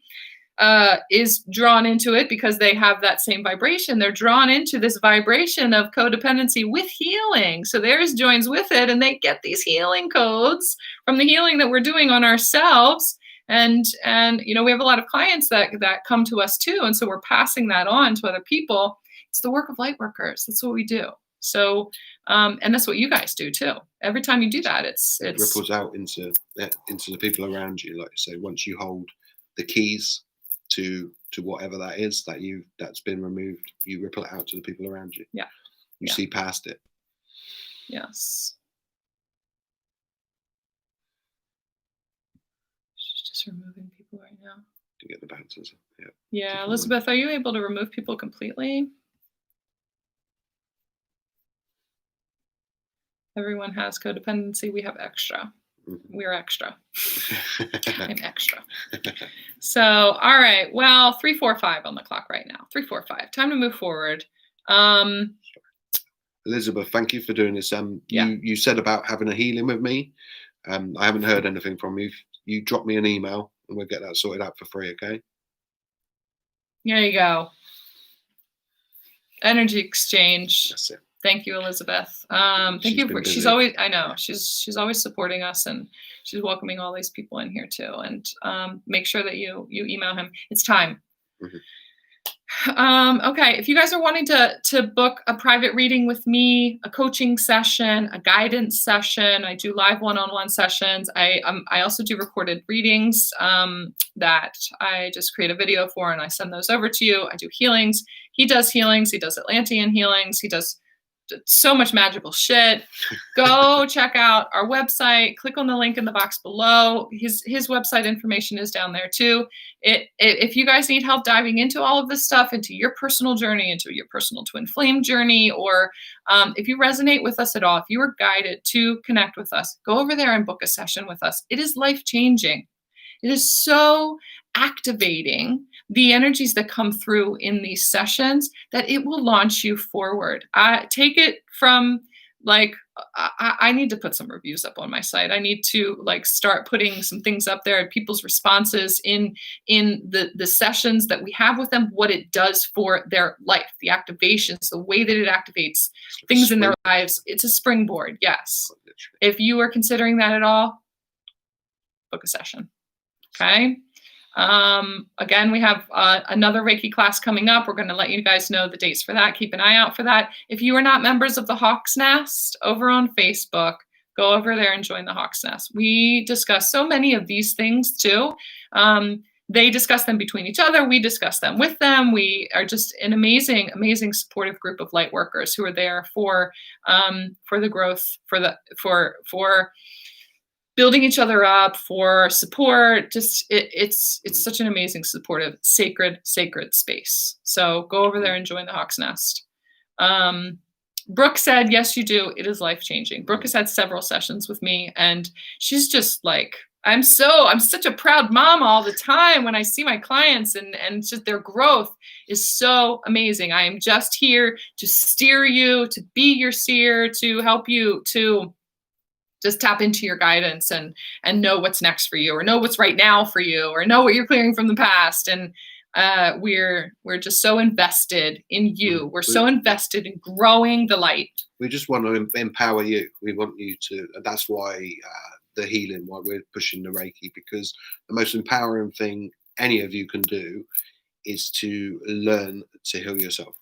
is drawn into it because they have that same vibration, they're drawn into this vibration of codependency with healing. So theirs joins with it, and they get these healing codes from the healing that we're doing on ourselves. And we have a lot of clients that come to us too, and so we're passing that on to other people. It's the work of light workers. That's what we do. So, and that's what you guys do too. Every time you do that, it ripples out into the people around you. Like you say, once you hold the keys to whatever that is that's been removed, you ripple it out to the people around you. Yeah, you see past it. Yes. She's just removing people right now to get the bouncers. Yeah, Elizabeth, are you able to remove people completely? Everyone has codependency. We have extra. We're extra. I'm extra. So, all right. Well, 3:45 on the clock right now. 3:45. Time to move forward. Elizabeth, thank you for doing this. Yeah. You said about having a healing with me. I haven't heard anything from you. You drop me an email and we'll get that sorted out for free. Okay. There you go. Energy exchange. That's it. Thank you, Elizabeth. Thank you for. She's always. I know she's always supporting us, and she's welcoming all these people in here too. And make sure that you email him. It's time. Mm-hmm. Okay, if you guys are wanting to book a private reading with me, a coaching session, a guidance session, I do live one-on-one sessions. I also do recorded readings that I just create a video for, and I send those over to you. I do healings. He does healings. He does Atlantean healings. He does so much magical shit. Go check out our website. Click on the link in the box below. His website information is down there too. If you guys need help diving into all of this stuff, into your personal journey, into your personal twin flame journey, or if you resonate with us at all, if you are guided to connect with us, go over there and book a session with us. It is life-changing. It is so activating, the energies that come through in these sessions, that it will launch you forward. Take it from like, I need to put some reviews up on my site. I need to like start putting some things up there, people's responses in the sessions that we have with them, what it does for their life, the activations, the way that it activates things in their lives. It's a springboard. Yes. If you are considering that at all, book a session. Okay. Again, we have another Reiki class coming up. We're going to let you guys know the dates for that. Keep an eye out for that. If you are not members of the Hawk's Nest over on Facebook, go over there and join the Hawk's Nest. We discuss so many of these things too. They discuss them between each other. We discuss them with them. We are just an amazing, amazing supportive group of light workers who are there for the growth, for building each other up, for support. Just it's such an amazing, supportive, sacred space. So go over there and join the Hawk's Nest. Brooke said, yes, you do. It is life-changing. Brooke has had several sessions with me, and she's just like, I'm such a proud mom all the time when I see my clients, and just their growth is so amazing. I am just here to steer you, to be your seer, to help you to just tap into your guidance and know what's next for you, or know what's right now for you, or know what you're clearing from the past. And we're just so invested in you. We're so invested in growing the light. We just want to empower you. We want you to, that's why the healing, why we're pushing the Reiki, because the most empowering thing any of you can do is to learn to heal yourself.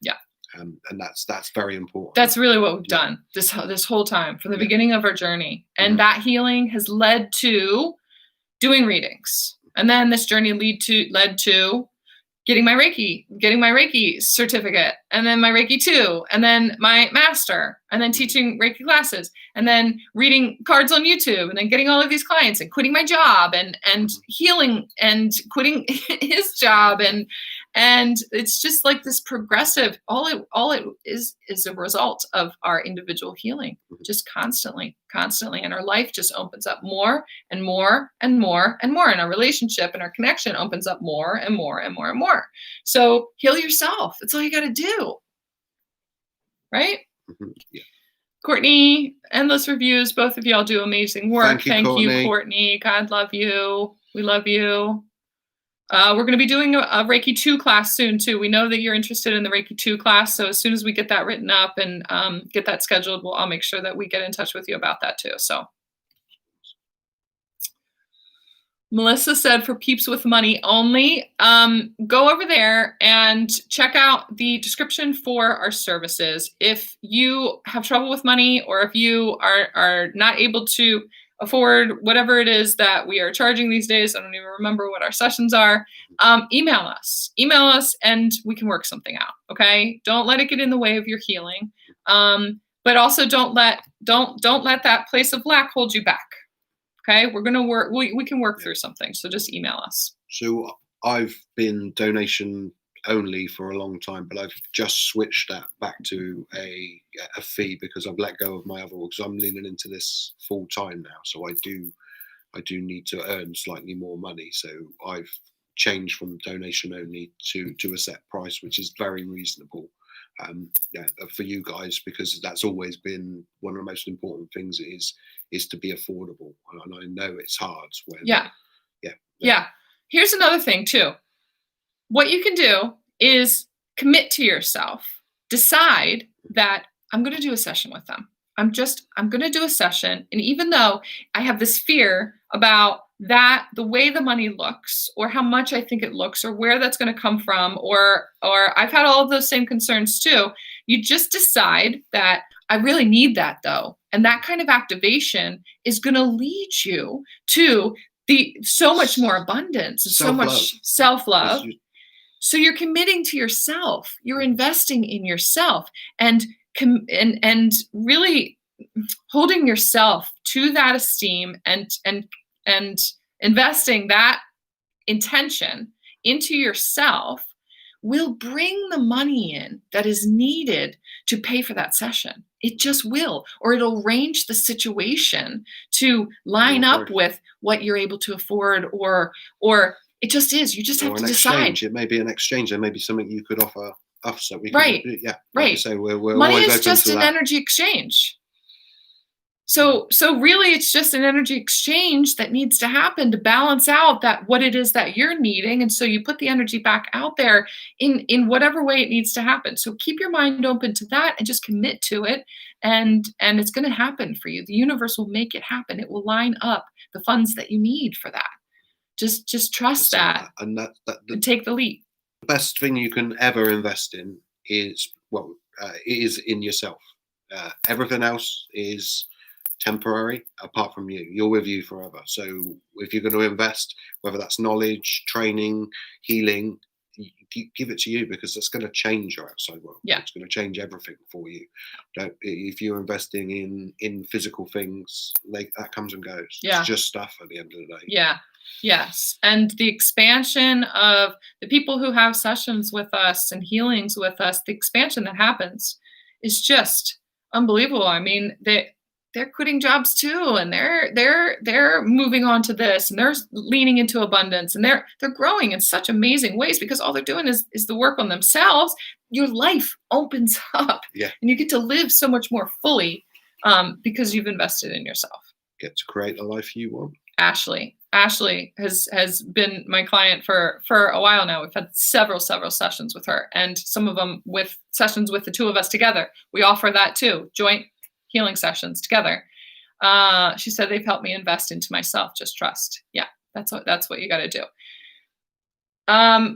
Yeah. And that's very important. That's really what we've done this whole time, from the beginning of our journey. And that healing has led to doing readings. And then this journey led to getting my Reiki certificate, and then my Reiki 2, and then my master, and then teaching Reiki classes, and then reading cards on YouTube, and then getting all of these clients, and quitting my job, and healing, and quitting his job, and it's just like this progressive. All it is a result of our individual healing, just constantly, and our life just opens up more and more and more and more, and our relationship and our connection opens up more and more and more and more. So heal yourself. That's all you got to do, right? Yeah. Courtney, endless reviews. Both of y'all do amazing work. Thank you, Courtney. God love you. We love you. We're going to be doing a Reiki 2 class soon too. We know that you're interested in the Reiki 2 class. So as soon as we get that written up and get that scheduled, I'll make sure that we get in touch with you about that too. So Melissa said, for peeps with money only, go over there and check out the description for our services. If you have trouble with money, or if you are not able to afford whatever it is that we are charging these days, I don't even remember what our sessions are, email us and we can work something out. Okay. Don't let it get in the way of your healing. But also don't let that place of lack hold you back. Okay. We're going to work. We can work through something. So just email us. So I've been donation only for a long time, but I've just switched that back to a fee, because I've let go of my other work, because I'm leaning into this full time now. So I do need to earn slightly more money. So I've changed from donation only to a set price, which is very reasonable. yeah, for you guys, because that's always been one of the most important things is to be affordable. And I know it's hard when Yeah. yeah. Yeah. Here's another thing too. What you can do is commit to yourself. Decide that I'm going to do a session with them. I'm going to do a session. And even though I have this fear about that, the way the money looks, or how much I think it looks, or where that's going to come from, or I've had all of those same concerns too. You just decide that I really need that though. And that kind of activation is going to lead you to so much more abundance, and so much self-love. So you're committing to yourself. You're investing in yourself, and really holding yourself to that esteem, and investing that intention into yourself will bring the money in that is needed to pay for that session. It just will, or it'll arrange the situation to line up with what you're able to afford, or it just is. You just have to decide. It may be an exchange. There may be something you could offer us that we could, right. Yeah, right. Like you say, we're money always is open just to an that. energy exchange. So really, it's just an energy exchange that needs to happen to balance out that what it is that you're needing. And so you put the energy back out there in whatever way it needs to happen. So keep your mind open to that and just commit to it. And it's going to happen for you. The universe will make it happen. It will line up the funds that you need for that. Just trust that, and take the leap. The best thing you can ever invest in is is in yourself. Everything else is temporary, apart from you. You're with you forever. So if you're going to invest, whether that's knowledge, training, healing, give it to you, because that's going to change your outside world. Yeah. It's going to change everything for you. If you're investing in physical things, like that comes and goes. Yeah. It's just stuff at the end of the day. Yeah. Yes. And the expansion of the people who have sessions with us and healings with us, the expansion that happens is just unbelievable. I mean, they're quitting jobs too, and they're moving on to this, and they're leaning into abundance, and they're growing in such amazing ways, because all they're doing is the work on themselves. Your life opens up, yeah, and you get to live so much more fully because you've invested in yourself. Get to create the life you want. Ashley has been my client for a while now. We've had several sessions with her, and some of them with sessions with the two of us together. We offer that too, joint healing sessions together. She said, they've helped me invest into myself. Just trust. Yeah, that's what you got to do.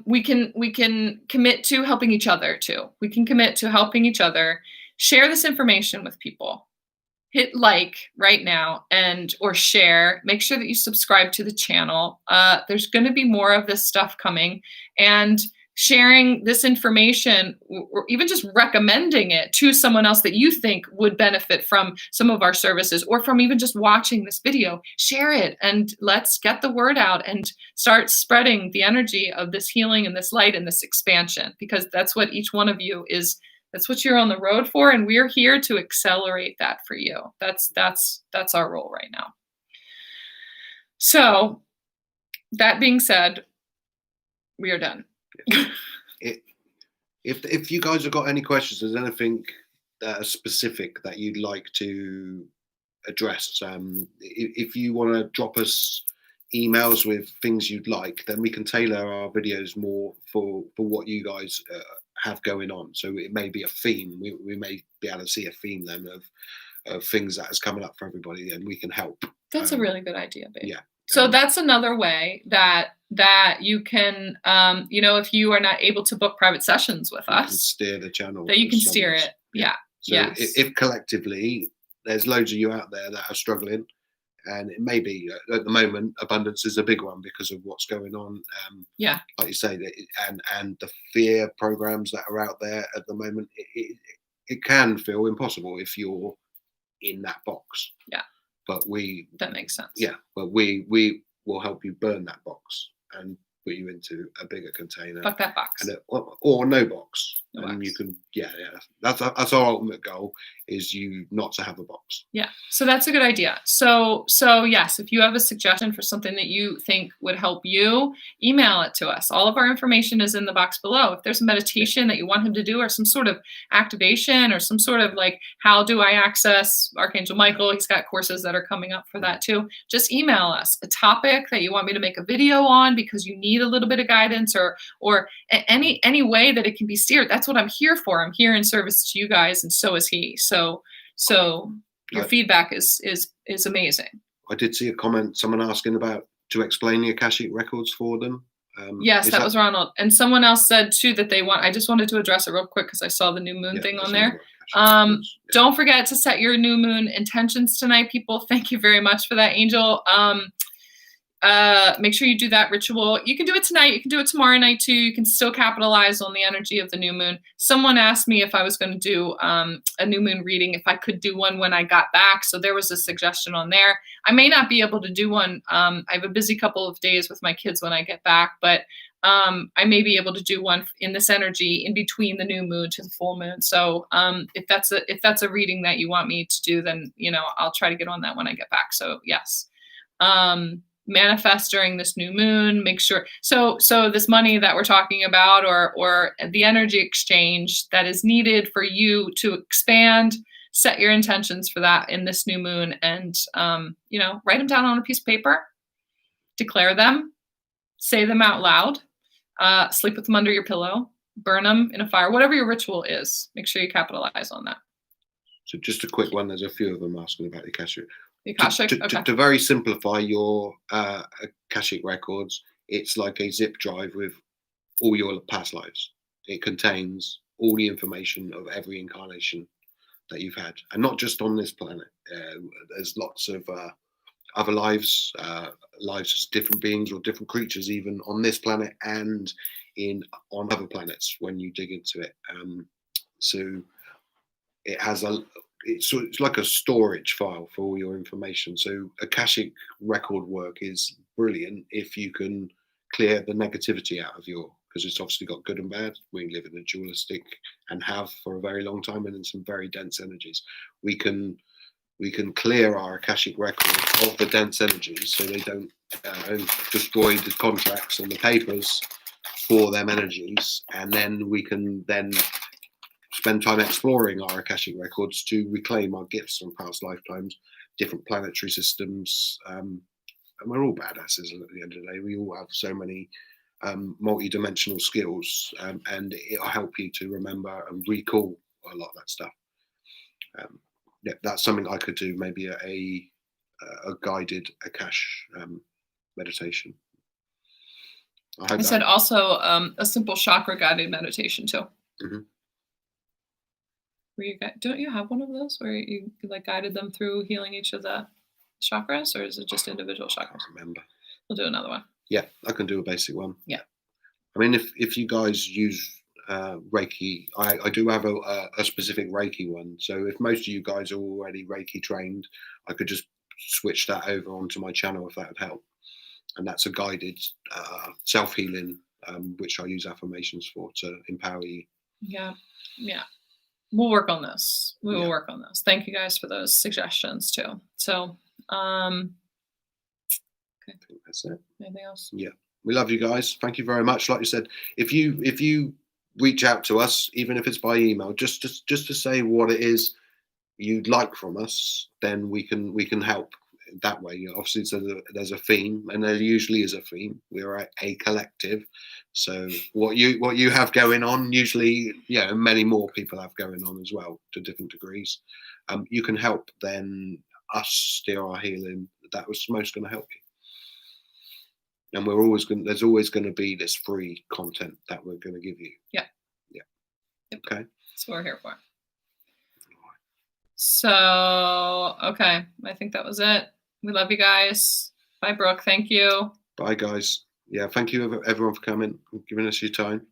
We can commit to helping each other too. We can commit to helping each other. Share this information with people. Hit like right now or share. Make sure that you subscribe to the channel. There's going to be more of this stuff coming, and sharing this information, or even just recommending it to someone else that you think would benefit from some of our services, or from even just watching this video. Share it, and let's get the word out and start spreading the energy of this healing and this light and this expansion, because that's what each one of you is. That's what you're on the road for, and we're here to accelerate that for you. That's our role right now. So, that being said, we are done. If you guys have got any questions, there's anything specific that you'd like to address, if you want to drop us emails with things you'd like, then we can tailor our videos more for what you guys have going on. So it may be a theme. We may be able to see a theme then of things that is coming up for everybody, and we can help. That's a really good idea, babe. Yeah. So that's another way that you can, if you are not able to book private sessions with us, steer the channel. That you can steer it. Yeah. So if collectively there's loads of you out there that are struggling, and it may be at the moment abundance is a big one because of what's going on. Like you say, and the fear programs that are out there at the moment, it can feel impossible if you're in that box. Yeah. But that makes sense. Yeah, but we will help you burn that box and put you into a bigger container. Fuck that box. Or no box. And you can, that's our ultimate goal, is you not to have a box. Yeah, so that's a good idea. So yes, if you have a suggestion for something that you think would help you, email it to us. All of our information is in the box below. If there's a meditation that you want him to do, or some sort of activation, or some sort of like, how do I access Archangel Michael? He's got courses that are coming up for that too. Just email us a topic that you want me to make a video on because you need a little bit of guidance, or any way that it can be steered. That's what I'm here for. I'm here in service to you guys, and so is he. So your feedback is amazing. I did see a comment, someone asking about to explain the Akashic Records for them. Yes, that was Ronald. And someone else said too that I just wanted to address it real quick because I saw the new moon thing on there. Don't forget to set your new moon intentions tonight, people. Thank you very much for that, Angel. Make sure you do that ritual. You can do it tonight. You can do it tomorrow night too. You can still capitalize on the energy of the new moon. Someone asked me if I was going to do a new moon reading, if I could do one when I got back. So there was a suggestion on there. I may not be able to do one. I have a busy couple of days with my kids when I get back, but I may be able to do one in this energy in between the new moon to the full moon. So if that's a reading that you want me to do, then I'll try to get on that when I get back. So yes. Manifest during this new moon, make sure. So this money that we're talking about, or the energy exchange that is needed for you to expand, set your intentions for that in this new moon, and write them down on a piece of paper, declare them, say them out loud, sleep with them under your pillow, burn them in a fire, whatever your ritual is. Make sure you capitalize on that. So just a quick one. There's a few of them asking about the Akashic. Akashic? To very simplify your Akashic Records, it's like a zip drive with all your past lives. It contains all the information of every incarnation that you've had, and not just on this planet. There's lots of other lives, lives as different beings or different creatures, even on this planet and on other planets when you dig into it. So it has it's like a storage file for all your information. So Akashic record work is brilliant if you can clear the negativity out of because it's obviously got good and bad. We live in a dualistic, and have for a very long time, and in some very dense energies. We can clear our Akashic record of the dense energies so they don't destroy the contracts and the papers for them energies, and then we can spend time exploring our Akashic records to reclaim our gifts from past lifetimes, different planetary systems, and we're all badasses at the end of the day. We all have so many multi-dimensional skills, and it'll help you to remember and recall a lot of that stuff. That's something I could do, maybe a guided Akash meditation. I said also a simple chakra guided meditation too. Mm-hmm. Don't you have one of those where you like guided them through healing each of the chakras, or is it just individual chakras? I can't remember. We'll do another one. Yeah, I can do a basic one. Yeah. I mean, if you guys use Reiki, I do have a specific Reiki one. So if most of you guys are already Reiki trained, I could just switch that over onto my channel if that would help. And that's a guided self-healing, which I use affirmations for to empower you. Yeah. We'll work on this. We will work on this. Thank you guys for those suggestions too. So, okay. I think that's it. Anything else? Yeah. We love you guys. Thank you very much. Like you said, if you reach out to us, even if it's by email, just to say what it is you'd like from us, then we can help that way. Obviously, so there's a theme, and there usually is a theme. We're a collective, so what you have going on, usually, many more people have going on as well to different degrees. You can help then us steer our healing. That was most going to help you, and there's always going to be this free content that we're going to give you. Yeah. Yep. Okay. That's what we're here for. So, okay, I think that was it. We love you guys. Bye, Brooke. Thank you. Bye, guys. Yeah, thank you everyone for coming and giving us your time.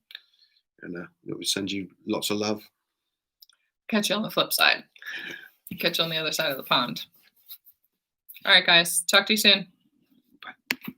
And we send you lots of love. Catch you on the flip side. Catch you on the other side of the pond. All right, guys. Talk to you soon. Bye.